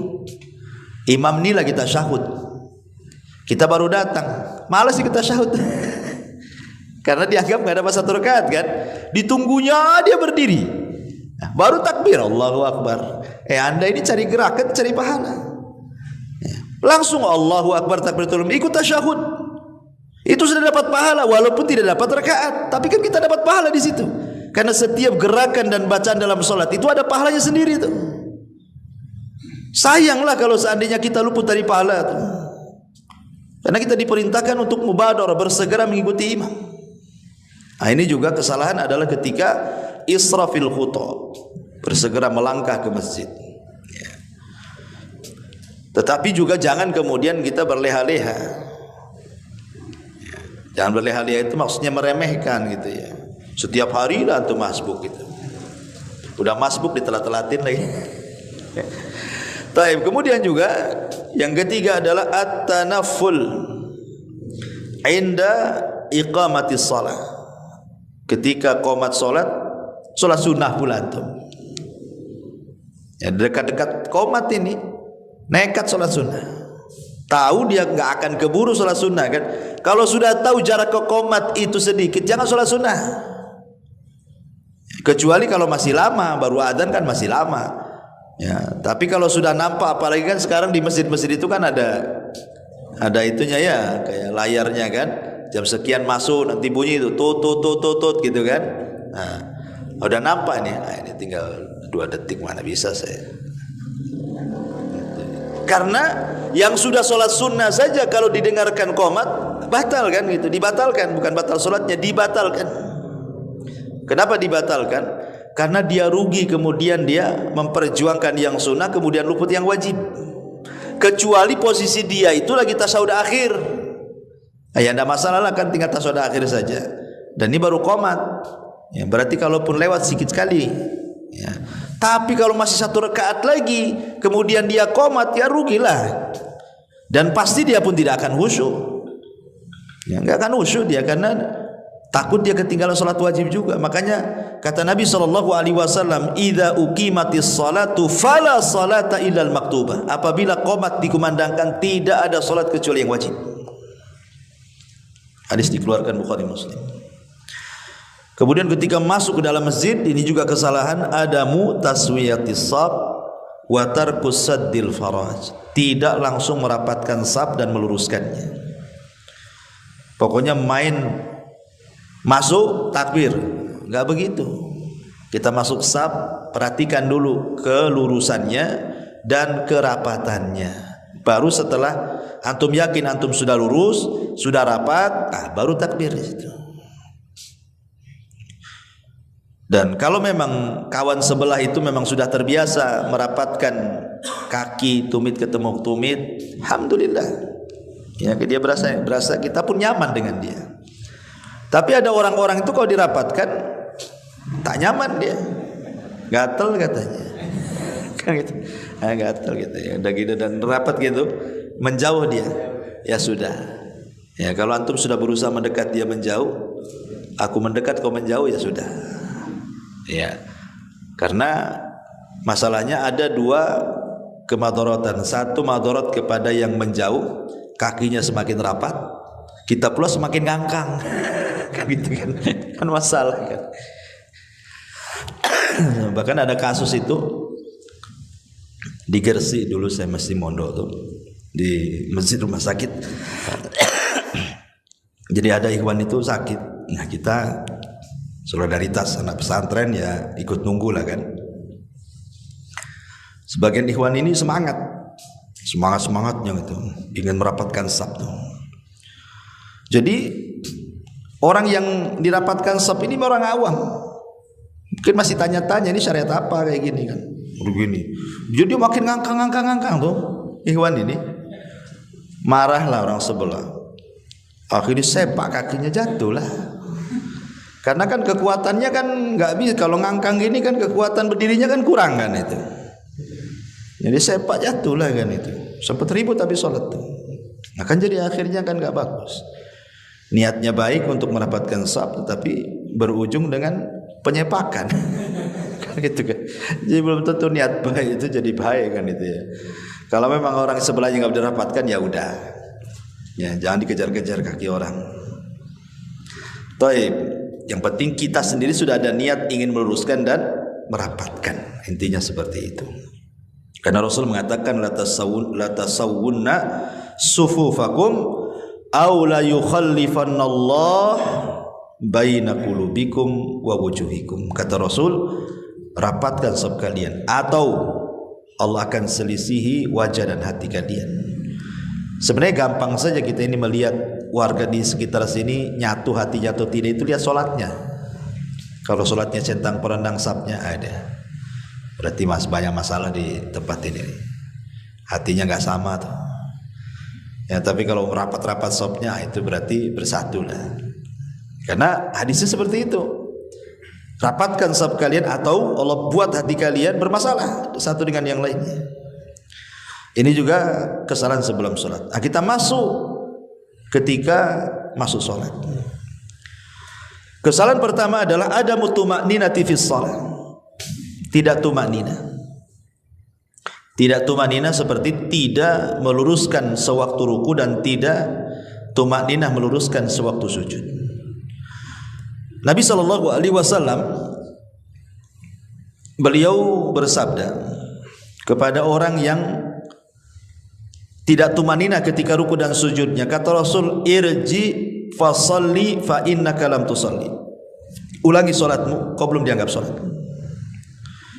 imam ini lagi tasyahud, kita baru datang, malas sih kita tasyahud. Karena dianggap nggak dapat 1 rakaat kan, ditunggunya dia berdiri, nah, baru takbir Allahu Akbar. Anda ini cari gerakan, cari pahala, ya, langsung Allahu Akbar takbiratul ihram, ikut tasyahud, itu sudah dapat pahala walaupun tidak dapat rakaat, tapi kan kita dapat pahala di situ. Karena setiap gerakan dan bacaan dalam salat itu ada pahalanya sendiri tuh. Sayanglah kalau seandainya kita luput dari pahala tuh. Karena kita diperintahkan untuk mubadarah, bersegera mengikuti imam. Nah, ini juga kesalahan adalah ketika israfil khuta, bersegera melangkah ke masjid. Ya. Tetapi juga jangan kemudian kita berleha-leha. Ya. Jangan berleha-leha itu maksudnya meremehkan gitu ya. Setiap hari lah antum masbuk gitu. Udah masbuk ditelat-telatin lagi. Taib. Kemudian juga yang ketiga adalah at-tanafful inda iqamatis shalah. Ketika qomat salat sunnah pula antum. Ya, dekat-dekat qomat ini nekat salat sunnah. Tahu dia enggak akan keburu salat sunnah kan? Kalau sudah tahu jarak ke qomat itu sedikit, jangan salat sunnah. Kecuali kalau masih lama, baru adzan kan masih lama. Ya, tapi kalau sudah nampak, apalagi kan sekarang di masjid-masjid itu kan ada itunya ya, kayak layarnya kan, jam sekian masuk, nanti bunyi itu tut gitu kan. Nah, udah nampak nih, nah, ini tinggal 2 detik, mana bisa saya. Karena yang sudah sholat sunnah saja kalau didengarkan qomat batal kan gitu, dibatalkan, bukan batal sholatnya, dibatalkan. Kenapa dibatalkan? Karena dia rugi, kemudian dia memperjuangkan yang sunnah, kemudian luput yang wajib. Kecuali posisi dia itu lagi tasyahud akhir, ya tidak masalah lah kan, tinggal tasyahud akhir saja. Dan ini baru qomat, ya, berarti kalaupun lewat sedikit sekali, ya. Tapi kalau masih 1 rakaat lagi, kemudian dia qomat, ya rugilah. Dan pasti dia pun tidak akan khusyuk, ya, nggak akan khusyuk dia, karena takut dia ketinggalan salat wajib juga. Makanya kata Nabi SAW, "Idza uqimatis salatu fala salata illal maktubah." Apabila qomat dikumandangkan, tidak ada salat kecuali yang wajib. Hadis dikeluarkan Bukhari Muslim. Kemudian ketika masuk ke dalam masjid, ini juga kesalahan, adamu taswiyatis shaf, wa tarkus saddil faraj, tidak langsung merapatkan saf dan meluruskannya. Pokoknya main masuk takbir, enggak begitu. Kita masuk saf, perhatikan dulu kelurusannya dan kerapatannya. Baru setelah antum yakin antum sudah lurus, sudah rapat, baru takbir di situ. Dan kalau memang kawan sebelah itu memang sudah terbiasa merapatkan kaki tumit ketemu tumit, alhamdulillah. Ya, dia berasa kita pun nyaman dengan dia. Tapi ada orang-orang itu kalau dirapatkan tak nyaman dia, gatel katanya, kan gitu, gatel gitu ya, udah gitu dan rapat gitu, menjauh dia, ya sudah. Ya kalau antum sudah berusaha mendekat dia menjauh, aku mendekat kau menjauh, ya sudah. Ya, karena masalahnya ada dua kemadharatan. Satu madharat kepada yang menjauh, kakinya semakin rapat, kita pula semakin ngangkang. Kan gitu kan masalah kan. Bahkan ada kasus itu di Gresik dulu, saya masih mondok tuh di masjid rumah sakit. Jadi ada ikhwan itu sakit. Nah kita solidaritas anak pesantren ya ikut nunggu lah kan. Sebagian ikhwan ini semangatnya gitu, ingin merapatkan saf tuh. Jadi orang yang dirapatkan saf ini orang awam, mungkin masih tanya-tanya ini syariat apa kayak gini kan, begini. Jadi makin ngangkang tuh ikhwan ini, marahlah orang sebelah. Akhirnya sepak kakinya jatuh lah. Karena kan kekuatannya kan nggak bisa, kalau ngangkang gini kan kekuatan berdirinya kan kurang kan itu. Jadi sepak jatuh lah kan itu. Sempat ribut tapi sholat tuh. Nah kan jadi akhirnya kan nggak bagus. Niatnya baik untuk merapatkan saf, tetapi berujung dengan penyepakan. Kan gitu kan. Jadi belum tentu niat baik itu jadi baik kan itu ya. Kalau memang orang sebelahnya nggak dirapatkan ya udah. Ya jangan dikejar-kejar kaki orang. Taib. Yang penting kita sendiri sudah ada niat ingin meluruskan dan merapatkan. Intinya seperti itu. Karena Rasul mengatakan la tasawwunna sufufakum aw la yukhallifannallah baina qulubikum wa wujuhikum. Kata Rasul, rapatkan saf kalian atau Allah akan selisihi wajah dan hati kalian. Sebenarnya gampang saja kita ini melihat warga di sekitar sini nyatu hatinya atau tidak, itu lihat sholatnya. Kalau sholatnya centang perendang safnya ada, berarti banyak masalah di tempat ini. Hatinya nggak sama tuh. Ya tapi kalau rapat-rapat safnya itu berarti bersatu lah. Karena hadisnya seperti itu. Rapatkan saf kalian atau Allah buat hati kalian bermasalah satu dengan yang lainnya. Ini juga kesalahan sebelum sholat. Nah, kita masuk ketika masuk sholat. Kesalahan pertama adalah ada tuma'ninati fis sholat. Tidak tuma'nina. Tidak tuma'nina seperti tidak meluruskan sewaktu ruku dan tidak tuma'ninah meluruskan sewaktu sujud. Nabi SAW beliau bersabda kepada orang yang tidak tumanina ketika ruku dan sujudnya, kata Rasul, irji fasalli fa innaka lam tusalli. Ulangi solatmu, kau belum dianggap solat.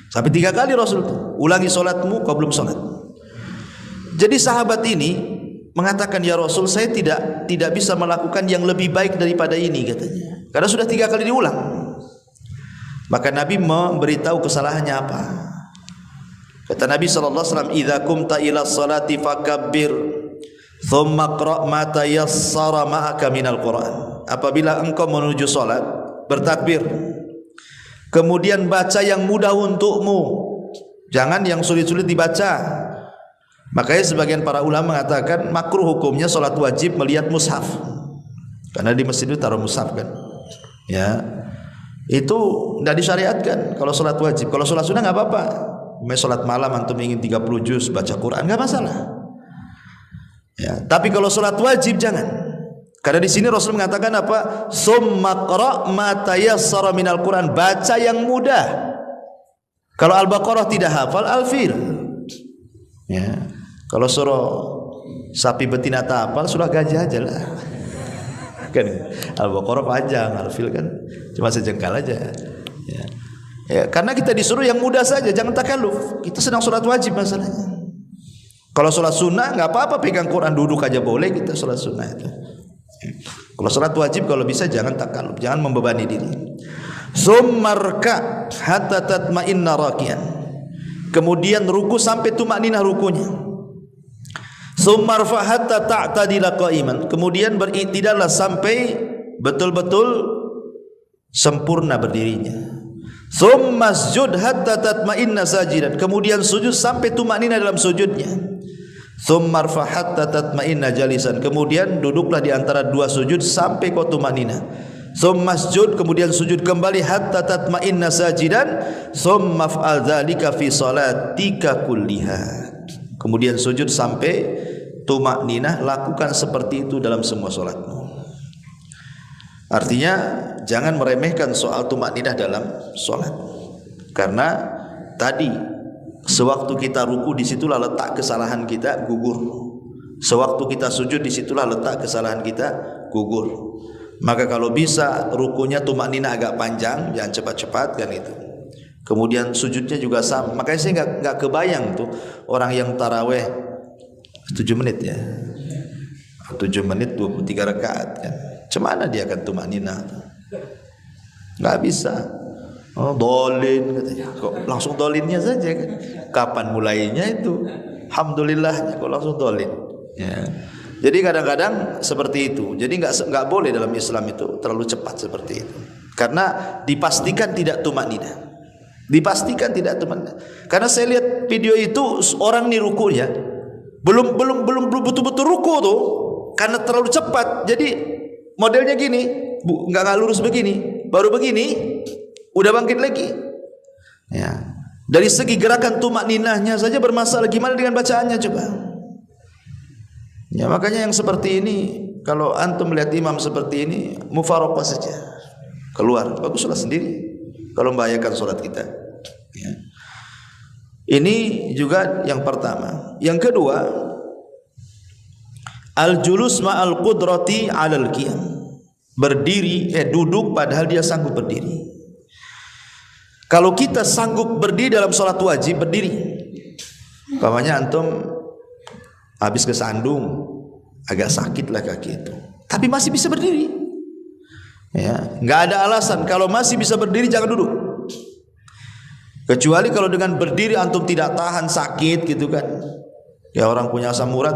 Sampai 3 kali Rasul itu, ulangi solatmu, kau belum solat. Jadi sahabat ini mengatakan, ya Rasul, saya tidak bisa melakukan yang lebih baik daripada ini, katanya. Karena sudah 3 kali diulang. Maka Nabi memberitahu kesalahannya apa. Kata Nabi SAW, idza kumta ila salati fakabbir thumma qra' ma tayassara ma'aka minal Qur'an. Apabila engkau menuju salat, bertakbir, kemudian baca yang mudah untukmu, jangan yang sulit-sulit dibaca. Makanya sebagian para ulama mengatakan makruh hukumnya salat wajib melihat mushaf. Karena di masjid itu taruh mushaf kan. Ya. Itu tidak disyariatkan kalau salat wajib. Kalau salat sunnah enggak apa-apa. Salat malam antum ingin 30 juz baca Quran enggak masalah. Ya, tapi kalau salat wajib jangan. Karena di sini Rasul mengatakan apa? Summa qra' ma tayassara minal Quran, baca yang mudah. Kalau Al-Baqarah tidak hafal, Al-Fil. Ya. Kalau suruh sapi betina tapal, sudah gajah aja lah. Kan Al-Baqarah panjang, Al-Fil kan cuma sejengkal aja. Ya. Ya, karena kita disuruh yang mudah saja, jangan takalluf. Kita sedang sholat wajib masalahnya. Kalau sholat sunnah nggak apa-apa, pegang Quran duduk aja boleh, kita sholat sunnah itu. Kalau sholat wajib kalau bisa jangan takalluf, jangan membebani diri. Tsummarka hatta tatma'inna rakian. Kemudian ruku sampai tumakninah rukunya. Tsummarfa hatta ta'tadila qa'iman. Kemudian beritidallah sampai betul-betul sempurna berdirinya. Tsummasjud hatta tatma'inna sajidan. Kemudian sujud sampai tumakninah dalam sujudnya. Tsummarfa hatta tatma'inna jalisan. Kemudian duduklah di antara dua sujud sampai kau tumakninah. Tsummasjud, kemudian sujud kembali hatta tatma'inna sajidan. Tsummaf'al dzalika fi salatika kulliha. Kemudian sujud sampai tumakninah, lakukan seperti itu dalam semua salatmu. Artinya jangan meremehkan soal tumakninah dalam salat. Karena tadi sewaktu kita ruku disitulah letak kesalahan kita gugur. Sewaktu kita sujud disitulah letak kesalahan kita gugur. Maka kalau bisa rukunya tumakninah agak panjang, jangan cepat-cepat kan itu. Kemudian sujudnya juga sama. Makanya saya nggak kebayang tuh orang yang taraweh 7 menit ya, 7 menit 23 rakaat kan. Cemana dia akan tumakninah? Nggak bisa. Oh, dolin katanya. Kok langsung dolinnya saja kan? Kapan mulainya itu? Alhamdulillahnya kok langsung dolin. Ya. Jadi kadang-kadang seperti itu. Jadi nggak boleh dalam Islam itu terlalu cepat seperti itu. Karena dipastikan tidak tumakninah. Dipastikan tidak tumakninah. Karena saya lihat video itu orang nih rukunya belum betul-betul ruku tuh karena terlalu cepat. Jadi modelnya gini, nggak lurus begini, baru begini, udah bangkit lagi. Ya. Dari segi gerakan tumakninahnya saja bermasalah. Gimana dengan bacaannya coba? Ya, makanya yang seperti ini, kalau antum melihat imam seperti ini, mufaraqah saja, keluar, baguslah sendiri. Kalau membahayakan solat kita. Ya. Ini juga yang pertama. Yang kedua, al-julus ma'al qudrati 'alal qiyam. Berdiri, duduk padahal dia sanggup berdiri. Kalau kita sanggup berdiri dalam solat wajib, berdiri. Umpamanya antum habis kesandung, agak sakit lah kaki itu, tapi masih bisa berdiri. Ya, nggak ada alasan kalau masih bisa berdiri jangan duduk. Kecuali kalau dengan berdiri antum tidak tahan sakit gitu kan. Ya orang punya asam urat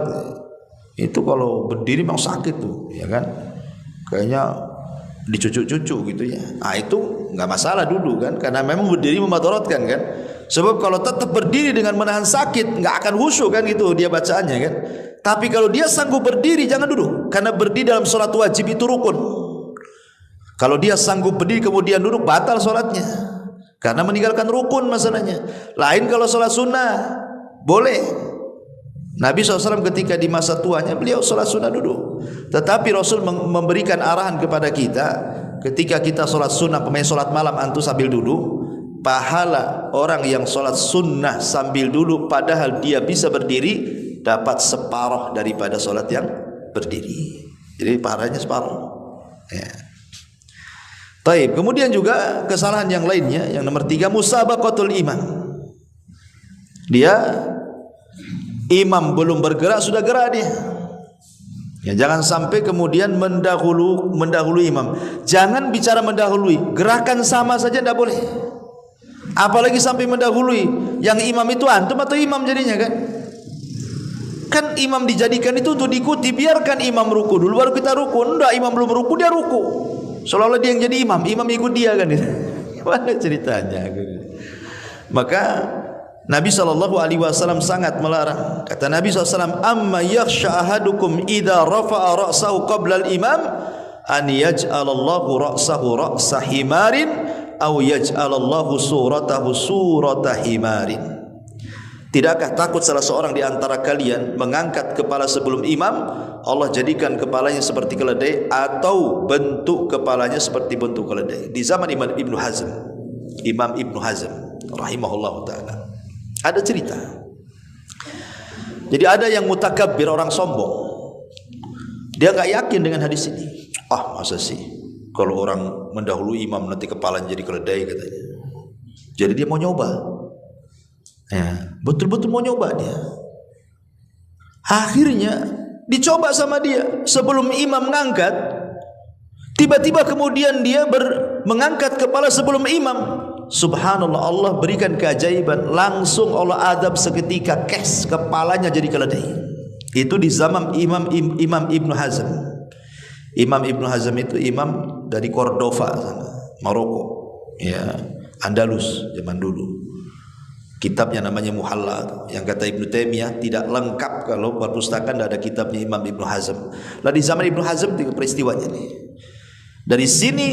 itu kalau berdiri memang sakit tuh, ya kan? Kayaknya dicucuk-cucuk gitu ya. Ah itu nggak masalah duduk kan, karena memang berdiri memadaratkan kan. Sebab kalau tetap berdiri dengan menahan sakit nggak akan khusyuk kan gitu dia bacaannya kan. Tapi kalau dia sanggup berdiri jangan duduk, karena berdiri dalam sholat wajib itu rukun. Kalau dia sanggup berdiri kemudian duduk batal sholatnya, karena meninggalkan rukun masalahnya. Lain kalau sholat sunnah boleh. Nabi SAW ketika di masa tuanya beliau sholat sunnah duduk. Tetapi Rasul memberikan arahan kepada kita, ketika kita sholat sunnah, pemain sholat malam antum sambil duduk, pahala orang yang sholat sunnah sambil duduk padahal dia bisa berdiri dapat separuh daripada sholat yang berdiri. Jadi pahalanya separuh. Ya. Taib. Kemudian juga kesalahan yang lainnya, yang nomor 3, musabaqatul imam. Dia imam belum bergerak sudah gerak dia. Ya, jangan sampai kemudian mendahului imam. Jangan bicara mendahului, gerakan sama saja tidak boleh. Apalagi sampai mendahului. Yang imam itu antum atau imam jadinya kan? Kan imam dijadikan itu untuk diikuti. Biarkan imam ruku dulu baru kita ruku. Enggak, imam belum ruku dia ruku. Seolah-olah dia yang jadi imam ikut dia kan. Gimana ceritanya? Maka Nabi SAW sangat melarang. Kata Nabi SAW, amma yakhsha ahadukum idza rafa'a ra'sahu qabla al-imam an yaj'alallahu ra'sahu ra'sa himarin aw yaj'alallahu suratahu surata himarin. Tidakkah takut salah seorang di antara kalian mengangkat kepala sebelum imam, Allah jadikan kepalanya seperti keledai atau bentuk kepalanya seperti bentuk keledai. Di zaman Imam Ibnu Hazm rahimahullah ta'ala ada cerita. Jadi ada yang mutakabbir, orang sombong. Dia nggak yakin dengan hadis ini. Masa sih kalau orang mendahului imam nanti kepalanya jadi keledai katanya. Jadi dia mau nyoba. Ya, betul-betul mau nyoba dia. Akhirnya dicoba sama dia sebelum imam mengangkat. Tiba-tiba kemudian dia mengangkat kepala sebelum imam. Subhanallah, Allah berikan keajaiban, langsung Allah adab seketika, kes kepalanya jadi keledai. Itu di zaman Imam Ibnu Hazm. Imam Ibnu Hazm itu imam dari Cordova sana, Maroko, ya, Andalus zaman dulu. Kitabnya namanya Muhalla, yang kata Ibnu Taimiyah tidak lengkap kalau perpustakaan tidak ada kitabnya Imam Ibnu Hazm. Lah di zaman Ibnu Hazm itu peristiwanya nih. Dari sini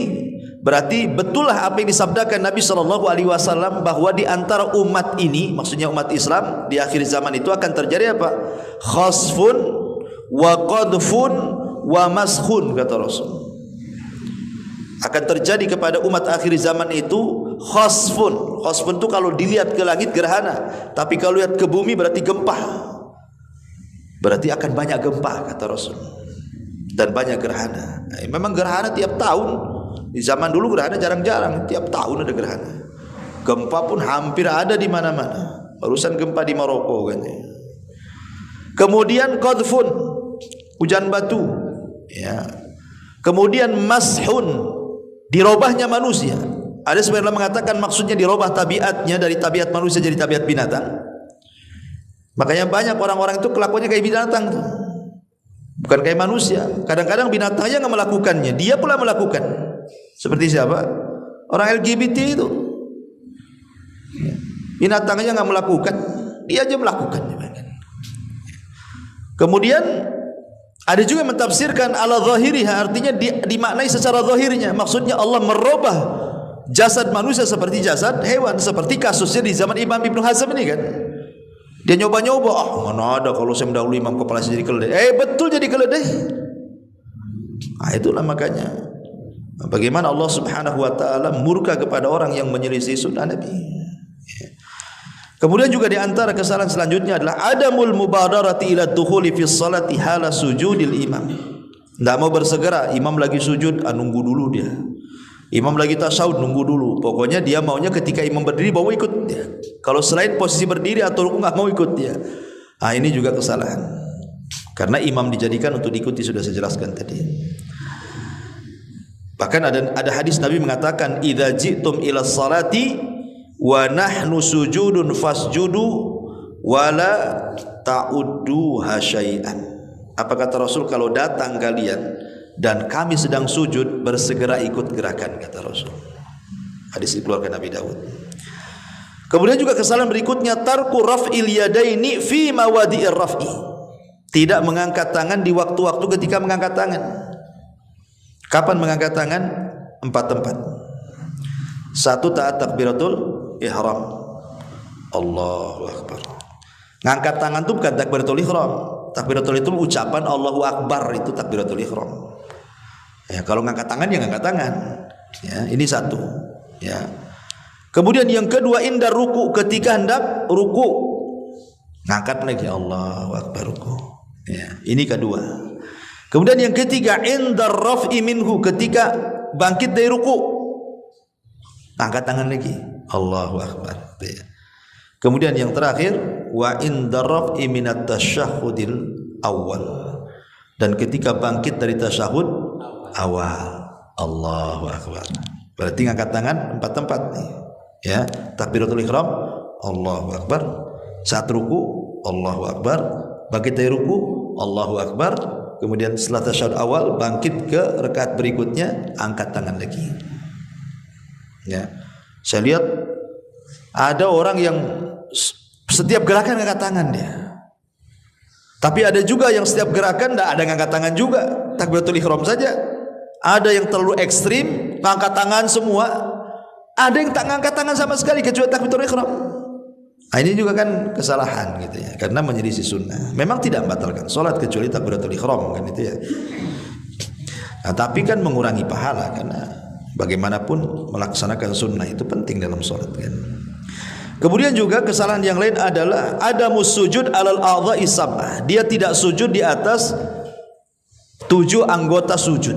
berarti betullah apa yang disabdakan Nabi SAW bahwa di antara umat ini, maksudnya umat Islam di akhir zaman itu akan terjadi apa? Khasfun wa qadfun wa maskhun, kata Rasul. Akan terjadi kepada umat akhir zaman itu khasfun. Khasfun itu kalau dilihat ke langit gerhana, tapi kalau lihat ke bumi berarti gempa. Berarti akan banyak gempa, kata Rasul. Dan banyak gerhana. Memang gerhana tiap tahun. Di zaman dulu gerhana jarang-jarang, tiap tahun ada gerhana. Gempa pun hampir ada di mana-mana. Barusan gempa di Maroko kan. Kemudian qadfun, hujan batu, ya. Kemudian mashun, dirobahnya manusia. Ada sebagian mengatakan maksudnya dirobah tabiatnya dari tabiat manusia jadi tabiat binatang. Makanya banyak orang-orang itu kelakuannya kayak binatang tuh. Bukan kayak manusia. Kadang-kadang binatangnya nggak melakukannya, dia pula melakukan. Seperti siapa? Orang LGBT itu. Binatangnya nggak melakukan, dia aja melakukan. Kemudian ada juga yang mentafsirkan ala zahiriha, artinya dimaknai secara zahirnya. Maksudnya Allah merubah jasad manusia seperti jasad hewan, seperti kasusnya di zaman Imam Ibnu Hazm ini kan. Dia nyoba-nyoba, mana ada kalau saya mendahului imam kepala saya jadi keledai. Betul jadi keledai. Itulah makanya bagaimana Allah Subhanahu wa taala murka kepada orang yang menyelisih sunnah Nabi. Kemudian juga di antara kesalahan selanjutnya adalah adamul mubadarati ila dukhuli fi sholati hala sujudil imam. Enggak mau bersegera, imam lagi sujud, nunggu dulu dia. Imam lagi tasyahud, nunggu dulu. Pokoknya dia maunya ketika imam berdiri mau ikut dia. Kalau selain posisi berdiri atau rukuk enggak mau ikut dia. Ini juga kesalahan. Karena imam dijadikan untuk diikuti, sudah saya jelaskan tadi. Bahkan ada hadis Nabi mengatakan idza ji'tum ila sholati wa nahnu sujudun fasjudu wala ta'udduha syai'an. Apa kata Rasul, kalau datang kalian dan kami sedang sujud, bersegera ikut gerakan, kata Rasul. Hadis dikeluarkan Nabi Daud. Kemudian juga kesalahan berikutnya tarku raf'il yadaini fi mawadi'ir raf'i. Tidak mengangkat tangan di waktu-waktu ketika mengangkat tangan. Kapan mengangkat tangan? 4 tempat. 1, taat takbiratul ihram. Allahu akbar. Ngangkat tangan itu bukan takbiratul ihram. Takbiratul itu ucapan Allahu akbar, itu takbiratul ihram. Ya, kalau ngangkat tangan ya ngangkat tangan. Ya, ini 1. Ya. Kemudian yang kedua, indah ruku, ketika hendak ruku, ngangkat lagi Allahu akbar ruku. Ya, ini kedua. Kemudian yang ketiga, indah raf'i minhu, ketika bangkit dari ruku, angkat tangan lagi Allahu akbar. Ya. Kemudian yang terakhir, wa indah raf'i minat tasyahudil awal, dan ketika bangkit dari tasyahud awal, Allahu akbar. Berarti ngangkat tangan 4 tempat nih. Ya, takbiratul ihram, Allahu akbar. Saat ruku, Allahu akbar. Bangkit dari ruku, Allahu akbar. Kemudian setelah tasyahud awal, bangkit ke rakaat berikutnya, angkat tangan lagi. Ya. Saya lihat ada orang yang setiap gerakan ngangkat tangan dia. Tapi ada juga yang setiap gerakan tidak ada ngangkat tangan juga, takbiratul ihram saja. Ada yang terlalu ekstrim, ngangkat tangan semua. Ada yang tak ngangkat tangan sama sekali kecuali takbiratul ihram. Ini juga kan kesalahan gitu ya, karena menyelisih sunnah. Memang tidak membatalkan salat kecuali takbiratul ihram kan itu ya. Tapi kan mengurangi pahala, karena bagaimanapun melaksanakan sunnah itu penting dalam salat kan. Kemudian juga kesalahan yang lain adalah adamus sujud alal a'dha'i sab'ah. Dia tidak sujud di atas 7 anggota sujud.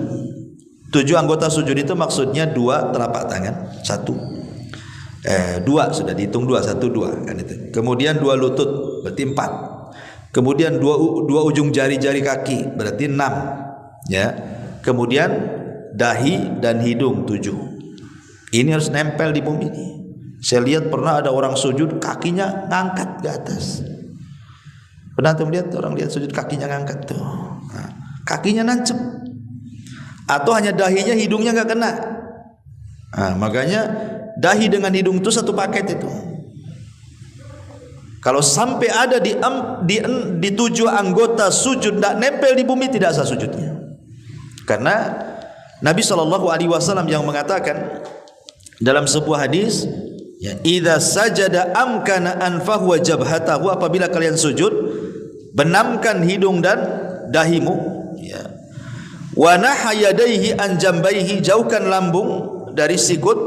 7 anggota sujud itu maksudnya 2 telapak tangan, 2 sudah dihitung 2, 1 2 kan itu. Kemudian 2 lutut berarti 4. Kemudian 2 ujung jari-jari kaki berarti 6 ya. Kemudian dahi dan hidung 7. Ini harus nempel di bumi ini. Saya lihat pernah ada orang sujud kakinya ngangkat ke atas. Pernah tuh lihat orang lihat sujud kakinya ngangkat tuh. Nah, kakinya nancep. Atau hanya dahinya, hidungnya nggak kena. Nah, makanya dahi dengan hidung itu satu paket itu. Kalau sampai ada di 7 anggota sujud tidak nempel di bumi, tidak sah sujudnya. Karena Nabi SAW yang mengatakan dalam sebuah hadis, ya, idza sajada amkana anfahu wa jabhatahu, apabila kalian sujud benamkan hidung dan dahimu, ya. Wa nahayadaihi an jambaihi, jauhkan lambung dari sikut.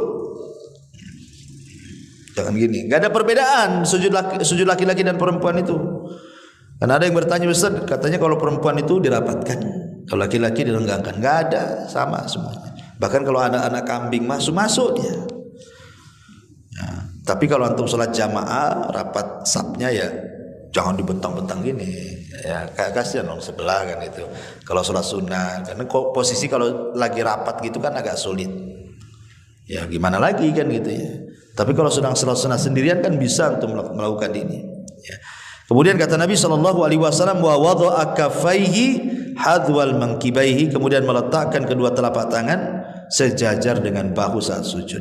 Jangan gini, enggak ada perbedaan sujud laki-laki dan perempuan itu. Karena ada yang bertanya, Ustaz, katanya kalau perempuan itu dirapatkan, kalau laki-laki direnggangkan. Enggak ada, sama semuanya. Bahkan kalau anak-anak kambing masuk dia. Ya, tapi kalau antum sholat jamaah rapat sapnya ya jangan dibentang-bentang gini. Ya kasihan dong sebelah kan itu. Kalau sholat sunnah, karena posisi kalau lagi rapat gitu kan agak sulit. Ya gimana lagi kan gitu ya. Tapi kalau sedang sholat sunnah sendirian kan bisa untuk melakukan ini. Ya. Kemudian kata Nabi SAW, wa wada'a kaffaihi hadwal mankibaihi, kemudian meletakkan kedua telapak tangan sejajar dengan bahu saat sujud.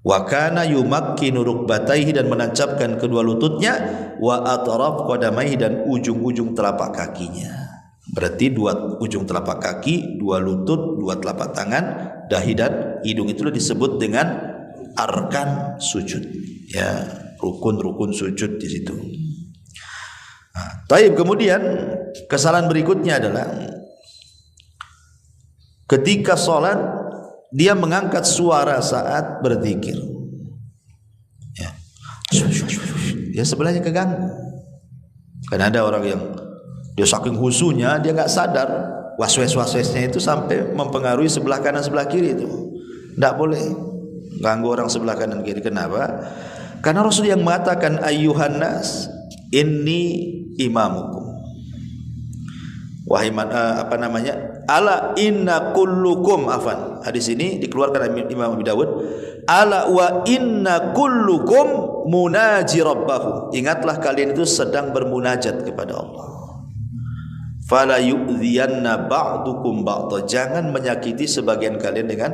Wa kana yumakkinu rukbataihi, dan menancapkan kedua lututnya, wa atraf qadamaihi, dan ujung-ujung telapak kakinya. Berarti 2 ujung telapak kaki, 2 lutut, 2 telapak tangan, dahi dan hidung, itu disebut dengan arkan sujud. Ya, rukun-rukun sujud di situ. Nah, taib. Kemudian kesalahan berikutnya adalah ketika sholat dia mengangkat suara saat berzikir. Ya sebelahnya keganggu. Karena ada orang yang dia saking khusyuknya dia nggak sadar waswasnya itu sampai mempengaruhi sebelah kanan sebelah kiri itu. Tidak boleh ganggu orang sebelah kanan kiri. Kenapa? Karena Rasul yang mengatakan ayyuhan nas inni imamukum. Wahai ala inna kullukum afan. Hadis ini dikeluarkan oleh Imam Abu Dawud. Ala wa inna kullukum munaji rabbahu. Ingatlah kalian itu sedang bermunajat kepada Allah. Fala yu'dhiyanna ba'dukum ba'dha. Jangan menyakiti sebagian kalian dengan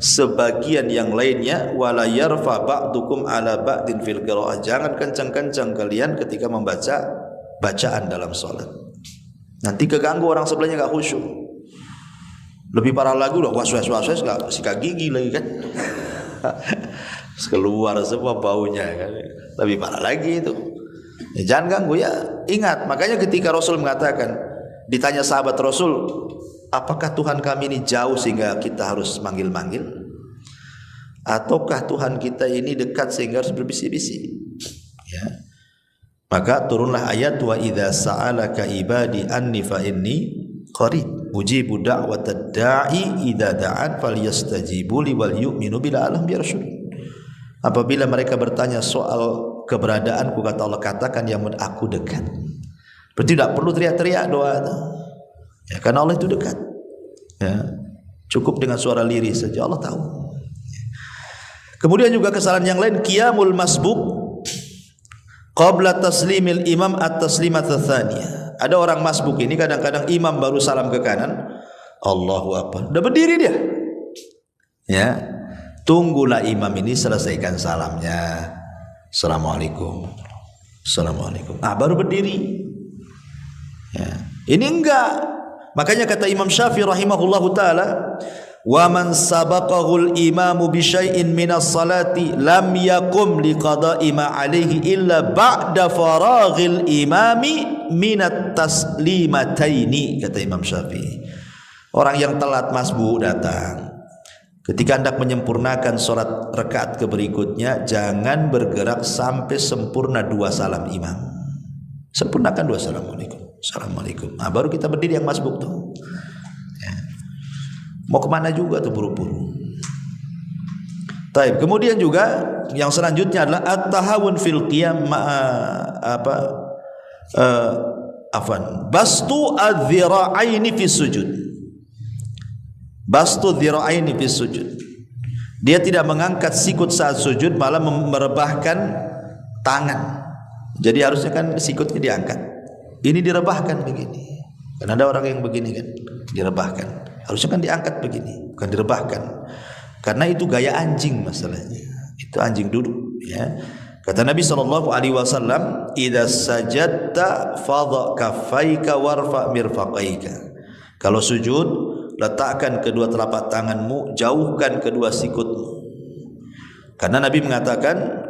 sebagian yang lainnya. Wala yarfa ba'dukum ala ba'din fil qiraah. Jangan kencang-kencang kalian ketika membaca bacaan dalam salat. Nanti keganggu orang sebelahnya gak khusyuk. Lebih parah lagi udah was-was gak sikat gigi lagi kan. Keluar semua baunya kan. Lebih parah lagi itu. Ya, jangan ganggu ya. Ingat, makanya ketika Rasul mengatakan, ditanya sahabat Rasul, apakah Tuhan kami ini jauh sehingga kita harus manggil-manggil? Ataukah Tuhan kita ini dekat sehingga harus berbisik-bisik? Ya. Maka turunlah ayat wa idza sa'alaka ibadi anni fa inni qarib ujibu da'watad da'i idza da'an falyastajibu li wal yu'minu bil alam yarshud. Apabila mereka bertanya soal keberadaanku, kata Allah, katakan ya aku dekat. Berarti tidak perlu teriak-teriak doa itu. Ya, karena Allah itu dekat. Ya, cukup dengan suara lirih saja Allah tahu. Kemudian juga kesalahan yang lain, qiyamul masbuk qabla taslimil imam at-taslimat tsaniyah. Ada orang masbuk ini kadang-kadang imam baru salam ke kanan, Allahu Akbar, udah berdiri dia. Ya. Tunggulah imam ini selesaikan salamnya. Assalamualaikum. Assalamualaikum. Baru berdiri. Ya. Ini enggak. Makanya kata Imam Syafi'i rahimahullahu taala, wa man sabaqahul imamu bi syai'in minas salati lam yakum liqada'i ma alaihi illa ba'da faraghil imami minat taslimataini, kata Imam Syafi'i. Orang yang telat masbuk datang, ketika hendak menyempurnakan sholat rakaat berikutnya, jangan bergerak sampai sempurna 2 salam imam. Sempurnakan 2 assalamualaikum, assalamualaikum. Nah, baru kita berdiri yang masbuk tuh. Ya. Mau kemana juga tuh buru-buru. Taib. Kemudian juga yang selanjutnya adalah at-tahawun fil qiyam bastu adh-dhira'aini fi sujud. Bastu dhira'aini fi sujud. Dia tidak mengangkat sikut saat sujud, malah merebahkan tangan. Jadi harusnya kan sikutnya diangkat. Ini direbahkan begini. Kan ada orang yang begini kan, direbahkan. Harusnya kan diangkat begini, bukan direbahkan. Karena itu gaya anjing masalahnya. Itu anjing duduk, ya. Kata Nabi SAW, "Idza sajadta fadha kaffaika warfa mirfaqaika." Kalau sujud, letakkan kedua telapak tanganmu, jauhkan kedua sikutmu. Karena Nabi mengatakan,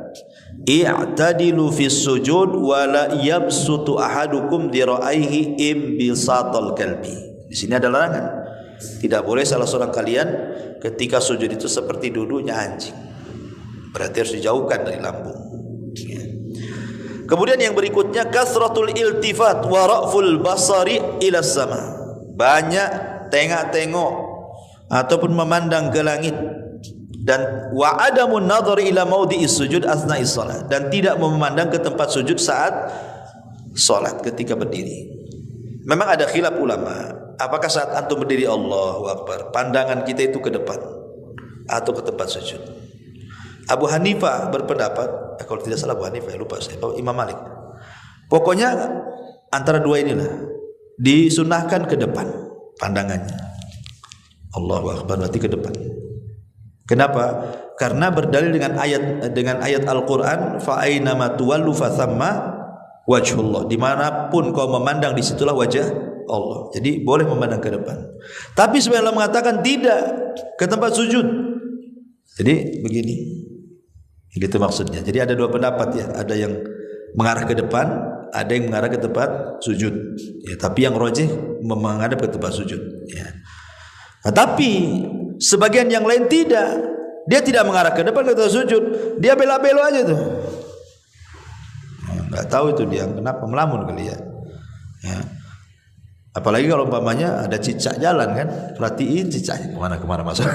"I'tadilu fis sujud wa la yabsutu ahadukum dira'aihi imbisatal kalbi." Di sini ada larangan. Tidak boleh salah seorang kalian ketika sujud itu seperti duduknya anjing. Berarti harus dijauhkan dari lambung. Ya. Kemudian yang berikutnya kasratul iltifat wa ra'ful basari ila sama. Banyak tengok-tengok ataupun memandang ke langit, dan wa adamun nadhar ila maudhi'is sujud asna'is shalah, dan tidak memandang ke tempat sujud saat salat ketika berdiri. Memang ada khilaf ulama, apakah saat antum berdiri Allahu Akbar pandangan kita itu ke depan atau ke tempat sujud? Abu Hanifah berpendapat, kalau tidak salah Abu Hanifah, lupa saya, Imam Malik, pokoknya antara dua inilah, disunahkan ke depan pandangannya. Allahu Akbar berarti ke depan. Kenapa? Karena berdalil dengan ayat Al-Qur'an, fa aina ma tuwallu fa thamma wajhullah. Dimanapun kau memandang, disitulah wajah Allah. Jadi boleh memandang ke depan. Tapi sebenarnya Allah mengatakan tidak, ke tempat sujud. Jadi begini. Gitu maksudnya. Jadi ada dua pendapat ya. Ada yang mengarah ke depan, ada yang mengarah ke tempat sujud. Ya, tapi yang rajih menghadap ke tempat sujud. Ya. Nah, tapi sebagian yang lain tidak. Dia tidak mengarah ke depan ke tempat sujud. Dia bela-belo aja tuh. Nggak tahu itu dia kenapa, melamun kali ya. Ya. Apalagi kalau umpamanya ada cicak jalan kan, perhatiin cicaknya kemana masuk.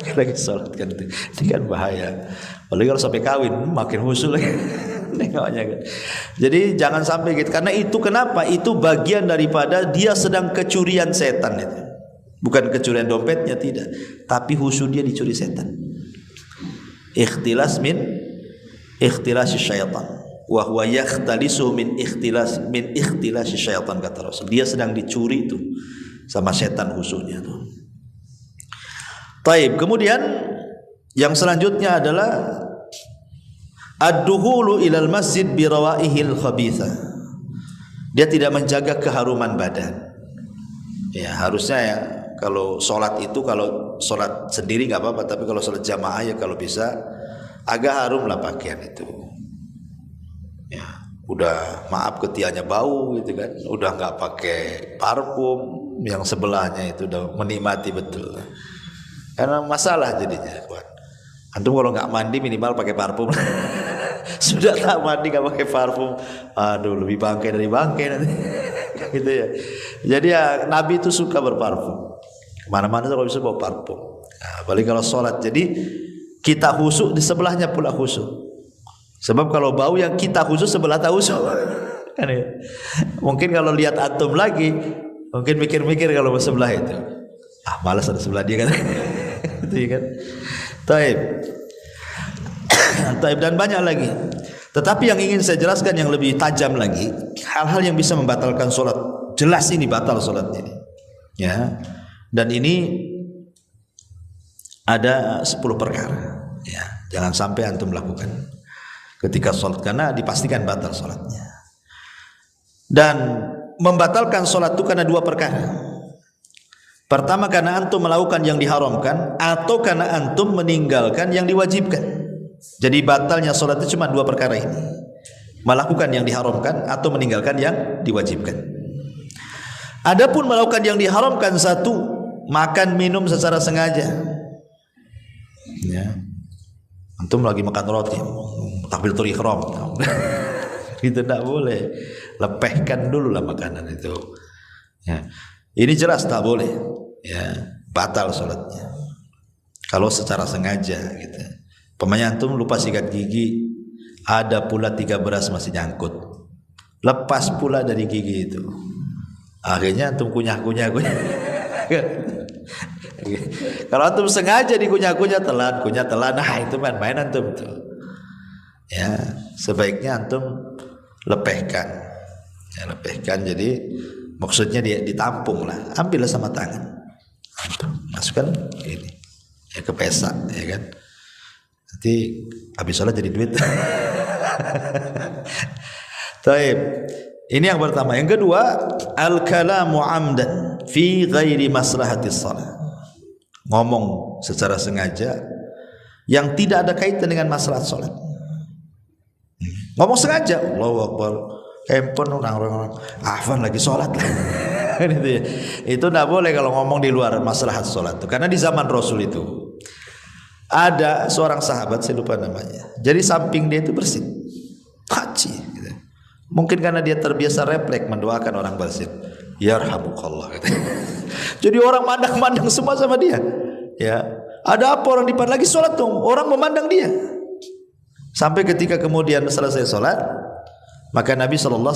Lagi sholat kan itu. Ini kan bahaya. Apalagi kalau sampai kawin makin khusyuk lagi. Nengoknya kan. Jadi jangan sampai gitu. Karena itu kenapa? Itu bagian daripada dia sedang kecurian setan itu. Bukan kecurian dompetnya, tidak, tapi khusyuk dia dicuri setan. Ikhtilas min ikhtilasi syaitan, wa huwa yakhtalisu min ikhtilasi syaitan, kata Rasul. Dia sedang dicuri itu sama setan khusyuknya tuh. Taib. Kemudian yang selanjutnya adalah ad-duhulu ilal masjid bi rawaihil khabitha. Dia tidak menjaga keharuman badan. Ya, harusnya ya kalau sholat itu, kalau sholat sendiri nggak apa-apa, tapi kalau sholat jamaah ya kalau bisa agak harum lah pakaian itu. Ya, udah maaf ketiaknya bau gitu kan, udah nggak pakai parfum, yang sebelahnya itu udah menikmati betul. Karena masalah jadinya, buat antum kalau nggak mandi minimal pakai parfum. Sudah tak mandi nggak pakai parfum, aduh lebih bangkai dari bangkai nanti. Gitu ya. Jadi ya Nabi itu suka berparfum. Kemana-mana kalau bisa bawa parfum. Nah, apalagi kalau sholat. Jadi kita khusyuk, di sebelahnya pula khusyuk. Sebab kalau bau yang kita khusyuk, sebelah tak khusyuk. Kan ya? Mungkin kalau lihat antum lagi, mungkin mikir-mikir kalau sebelah itu. Malas ada sebelah dia kan. Itu kan. Taib. Taib, dan banyak lagi. Tetapi yang ingin saya jelaskan yang lebih tajam lagi, hal-hal yang bisa membatalkan sholat. Jelas ini batal sholatnya ini. Ya. Dan ini ada 10 perkara. Ya, jangan sampai antum melakukan ketika sholat, karena dipastikan batal sholatnya. Dan membatalkan sholat itu karena 2 perkara. Pertama, karena antum melakukan yang diharamkan, atau karena antum meninggalkan yang diwajibkan. Jadi batalnya sholat itu cuma 2 perkara ini: melakukan yang diharamkan atau meninggalkan yang diwajibkan. Adapun melakukan yang diharamkan, 1, makan minum secara sengaja. Ya. Antum lagi makan roti, takbiratul ihram. Itu tidak boleh. Lepehkan dulu lah makanan itu. Ya. Ini jelas tak boleh. Ya, batal sholatnya. Kalau secara sengaja gitu. Pemain antum lupa sikat gigi, ada pula 3 beras masih nyangkut. Lepas pula dari gigi itu. Akhirnya antum kunyah-kunyah. Kalau antum sengaja dikunyah-kunyah telan, nah itu main-main antum tuh. Ya, sebaiknya antum lepehkan. Ya, lepehkan, jadi maksudnya dia ditampung lah. Ambillah sama tangan. Masukkan ini. Ya ke pesak, ya kan. Nanti habis sholat jadi duit. Taib. Ini yang pertama. Yang kedua, al-kalamu amdan fi ghairi maslahatis shalah. Ngomong secara sengaja yang tidak ada kaitan dengan masalah sholat. Ngomong sengaja, Allahu Akbar, handphone orang-orang afan lagi sholat. Gitu ya. Itu tidak boleh kalau ngomong di luar masalah sholat. Karena di zaman Rasul itu ada seorang sahabat, saya lupa namanya. Jadi samping dia itu bersin, haji. Gitu. Mungkin karena dia terbiasa refleks mendoakan orang bersin. Yarhamukallah. Gitu. Jadi orang mandang-mandang semua sama dia. Ya, ada apa orang di depan lagi sholat tuh, orang memandang dia. Sampai ketika kemudian selesai sholat, maka Nabi SAW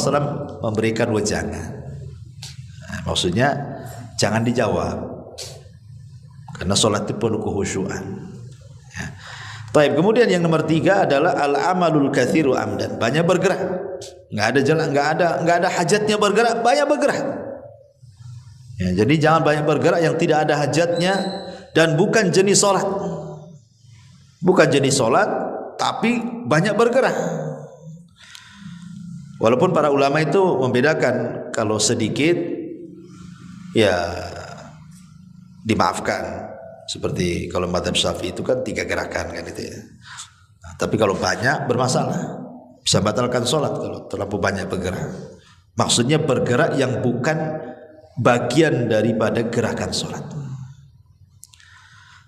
memberikan wejangan. Nah, maksudnya jangan dijawab, karena sholat itu perlu kehusyuan. Ya. Taib. Kemudian yang nomor 3 adalah al-amalul kathiru amdan, banyak bergerak. Nggak ada jalan, nggak ada hajatnya bergerak, banyak bergerak. Ya, jadi jangan banyak bergerak yang tidak ada hajatnya dan bukan jenis sholat. Bukan jenis sholat, tapi banyak bergerak. Walaupun para ulama itu membedakan, kalau sedikit ya dimaafkan. Seperti kalau mazhab Syafi'i itu kan 3 gerakan kan itu ya. Nah, tapi kalau banyak bermasalah, bisa batalkan sholat kalau terlalu banyak bergerak. Maksudnya bergerak yang bukan bagian daripada gerakan sholat.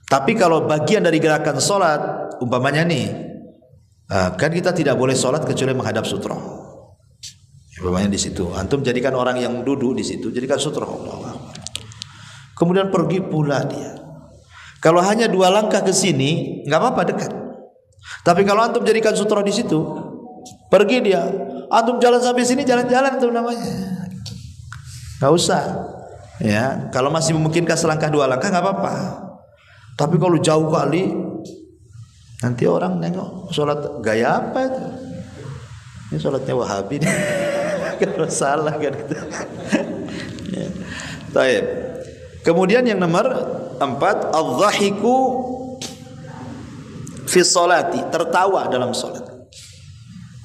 Tapi kalau bagian dari gerakan sholat, umpamanya nih, kan kita tidak boleh sholat kecuali menghadap sutra. Umpamanya di situ, antum jadikan orang yang duduk di situ, jadikan sutra. Kemudian pergi pula dia. Kalau hanya 2 langkah ke sini, nggak apa-apa, dekat. Tapi kalau antum jadikan sutra di situ, pergi dia, antum jalan sampai sini, jalan-jalan itu namanya. Nggak usah. Ya, kalau masih memungkinkan selangkah 2 langkah nggak apa-apa. Tapi kalau jauh kali, nanti orang nengok sholat gaya apa itu? Ini sholatnya Wahabi. Kalau salah kan gitu. Ya. Baik. Kemudian yang nomor 4, adz-dzahiku fi sholati, tertawa dalam sholat.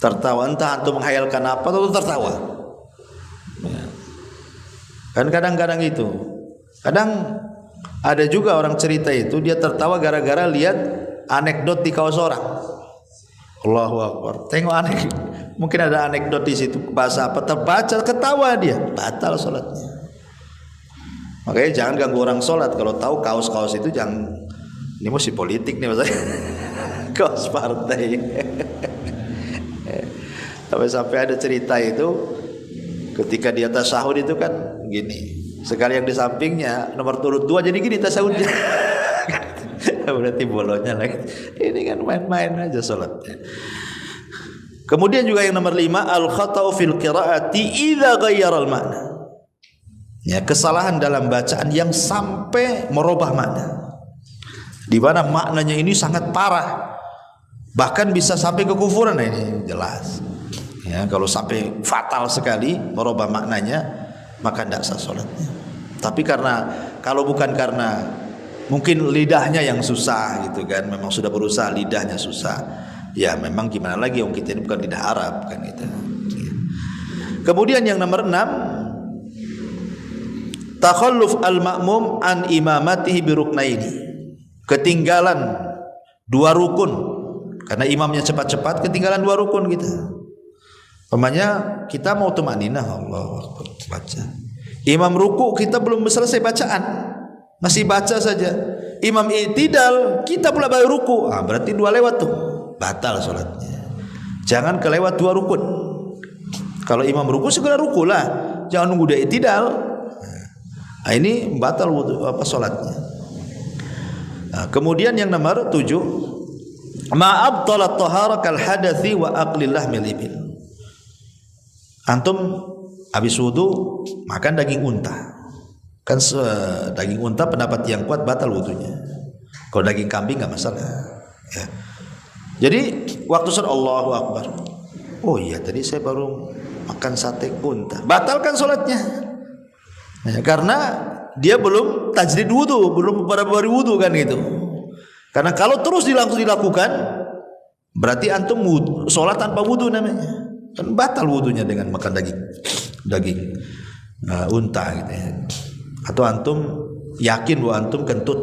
Tertawa, entah antum menghayalkan apa atau tertawa. Ya. Kan kadang-kadang itu, kadang ada juga orang cerita itu dia tertawa gara-gara lihat anekdot di kaos orang. Allahu Akbar. Tengok mungkin ada anekdot di situ, bahasa apa terbaca, ketawa dia, batal sholatnya. Makanya jangan ganggu orang sholat. Kalau tahu kaos-kaos itu jangan, ini mesti politik nih maksudnya. Kaos partai. Sampai ada cerita itu, ketika dia tasyahud itu kan gini, sekali yang di sampingnya nomor turut 2 jadi gini tasyahudnya. Berarti bolonnya lagi. Ini kan main-main aja sholatnya. Kemudian juga yang nomor 5, al-khata'u fil qira'ati idza ghayyara al-ma'na. Ya, kesalahan dalam bacaan yang sampai merubah makna. Di mana maknanya ini sangat parah. Bahkan bisa sampai kekufuran. Nah, ini jelas. Ya, kalau sampai fatal sekali merubah maknanya, maka tidak sah sholatnya. Tapi kalau bukan karena mungkin lidahnya yang susah gitu kan, memang sudah berusaha lidahnya susah, ya memang gimana lagi, kita ini bukan lidah Arab kan gitu. Kemudian yang nomor 6, takhalluf al-ma'mum an imamatihi bi ruknaini, ketinggalan 2 rukun karena imamnya cepat-cepat, ketinggalan 2 rukun kita. Umpamanya kita mau tumaninah, Allahu Akbar, baca. Imam ruku kita belum selesai bacaan, masih baca saja. imam i'tidal, kita pula baru ruku, berarti 2 lewat tuh, batal sholatnya. Jangan kelewat 2 rukun. Kalau imam ruku segera ruku lah, jangan nunggu dia i'tidal. Nah, ini batal wudu sholatnya. Nah, kemudian yang nomor 7, ma'abtalat tahara kal hadathi wa aqlillah milibil. Antum habis wudu makan daging unta. Kan daging unta pendapat yang kuat batal wudunya. Kalau daging kambing enggak masalah. Ya. Jadi waktu sholat Allahu Akbar, oh iya tadi saya baru makan sate unta, batalkan sholatnya. Ya, karena dia belum tajdid wudu, belum baru wudu kan gitu. Karena kalau terus langsung dilakukan, berarti antum sholat tanpa wudu namanya. Kan batal wudunya dengan makan daging unta gitu ya. Atau antum yakin bahwa antum kentut,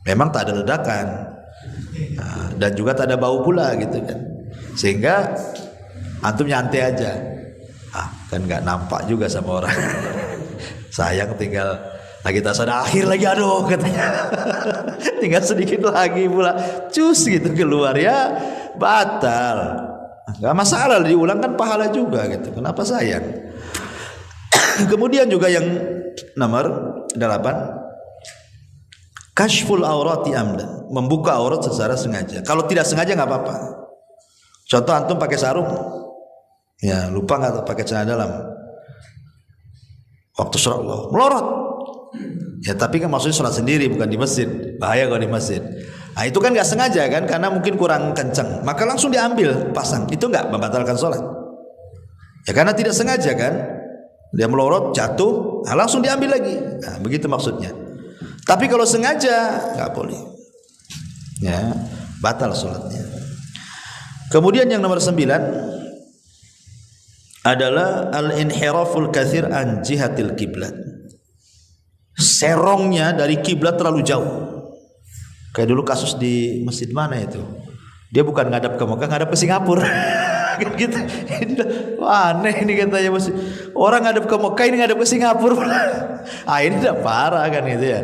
memang tak ada ledakan, dan juga tak ada bau pula gitu kan, sehingga antum nyantai aja, kan nggak nampak juga sama orang. Sayang tinggal lagi tasada akhir lagi, aduh katanya, tinggal sedikit lagi pula, cus gitu keluar, ya batal. Nggak masalah, diulang kan pahala juga gitu, kenapa sayang. Kemudian juga yang nomor 8, kashful aurati amdan, membuka aurat secara sengaja. Kalau tidak sengaja nggak apa-apa. Contoh antum pakai sarung, ya lupa nggak pakai celana dalam, waktu sholat Allah melorot, ya tapi kan maksudnya sholat sendiri bukan di masjid, bahaya kalau di masjid. Nah itu kan nggak sengaja kan, karena mungkin kurang kencang, maka langsung diambil pasang, itu nggak membatalkan sholat. Ya karena tidak sengaja kan, dia melorot jatuh, langsung diambil lagi, nah, begitu maksudnya. Tapi kalau sengaja nggak boleh, ya batal sholatnya. Kemudian yang nomor 9 adalah al-inhiraful katsir an jihatil kiblat, serongnya dari kiblat terlalu jauh. Kayak dulu kasus di masjid mana itu, dia bukan ngadap ke Mekah, ngadap ke Singapura. Gitu. Wah, aneh ini katanya, masih orang ngadep ke Mekah, ini ngadep ke Singapura. Ini udah parah kan gitu ya.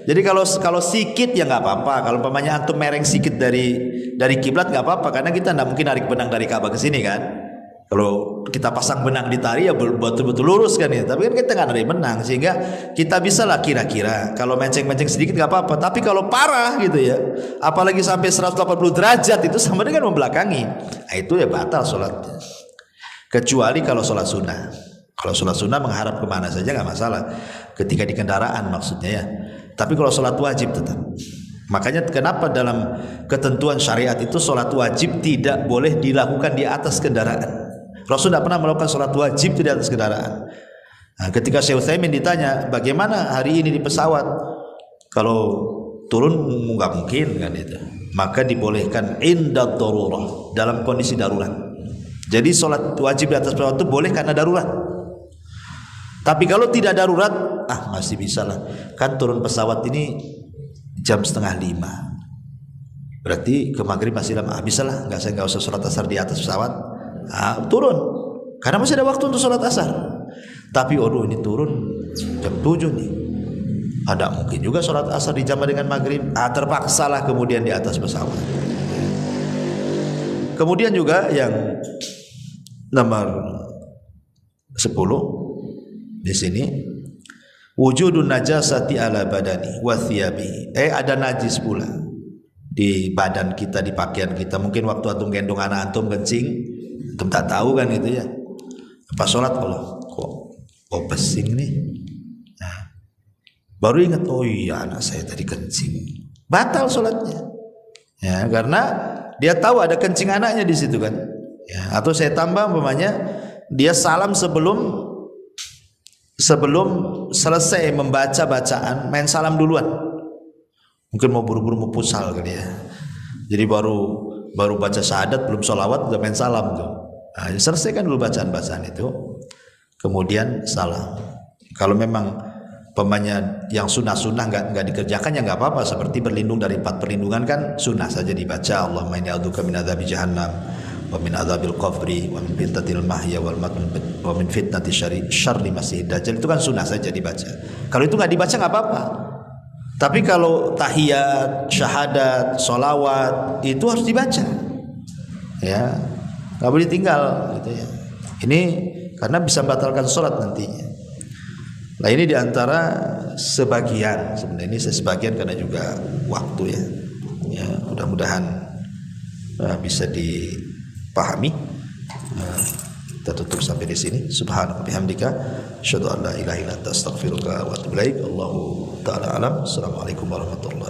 Jadi kalau sikit ya nggak apa-apa. Kalau umpamanya antum mereng sikit dari kiblat nggak apa-apa, karena kita nggak mungkin narik benang dari Ka'bah ke sini kan. Kalau kita pasang benang di tali ya betul-betul lurus kan ya. Tapi kan kita nggak narik benang, sehingga kita bisa lah kira-kira. Kalau menceng-menceng sedikit nggak apa-apa. Tapi kalau parah gitu ya, apalagi sampai 180 derajat, itu sama dengan membelakangi. Nah, itu ya batal sholatnya. Kecuali kalau sholat sunnah. Kalau sholat sunnah menghadap kemana saja nggak masalah. Ketika di kendaraan maksudnya ya. Tapi kalau sholat wajib tetap. Makanya kenapa dalam ketentuan syariat itu sholat wajib tidak boleh dilakukan di atas kendaraan. Rasul tidak pernah melakukan sholat wajib di atas kendaraan. Nah, ketika Syekh Utsaimin ditanya bagaimana hari ini di pesawat, kalau turun nggak mungkin kan itu, maka dibolehkan inda darurah, dalam kondisi darurat. Jadi sholat wajib di atas pesawat itu boleh karena darurat. Tapi kalau tidak darurat, masih bisa lah. Kan turun pesawat ini jam 4:30, berarti ke maghrib masih lama. Bisa lah, nggak usah sholat asar di atas pesawat. Turun karena masih ada waktu untuk sholat asar. Tapi ini turun jam 7 nih, ada mungkin juga sholat asar dijamah dengan maghrib. Terpaksalah kemudian di atas pesawat. Kemudian juga yang nomor 10 di sini, wujudun najasati ala badani wa thiyabi. Ada najis pula di badan kita, di pakaian kita. Mungkin waktu antum gendong anak antum kencing, antum tak tahu kan itu ya. Pas sholat kok pesing nih. Nah, baru ingat, oh iya anak saya tadi kencing. Batal sholatnya. Ya, karena dia tahu ada kencing anaknya di situ kan. Ya, atau saya tambah umpamanya dia salam sebelum selesai membaca bacaan, main salam duluan. Mungkin mau buru-buru mau pusal kali ya. Jadi baru baca syahadat, belum sholawat udah main salam tuh. Nah, selesaikan dulu bacaan-bacaan itu, kemudian salam. Kalau memang pemanya yang sunnah-sunnah nggak dikerjakan ya nggak apa-apa. Seperti berlindung dari 4 perlindungan kan sunnah saja dibaca. Allahumma inni a'udzubika min adzabi jahannam wa min adzabil qabri wa min fitnatil mahya wal mamat wa min fitnati syarri masih dajjal. Itu kan sunnah saja dibaca. Kalau itu nggak dibaca nggak apa-apa. Tapi kalau tahiyat, syahadat, sholawat itu harus dibaca, ya, nggak boleh tinggal, gitu ya. Ini karena bisa membatalkan sholat nantinya. Nah ini diantara sebagian, sebenarnya ini sebagian karena juga waktu ya. Ya mudah-mudahan bisa dipahami. Kita tutup sampai di sini. Subhanaka bihamdika asyhadu an la ilaha illa anta astaghfiruka wa atubu ilaik. Allahu taala alam. Assalamualaikum warahmatullahi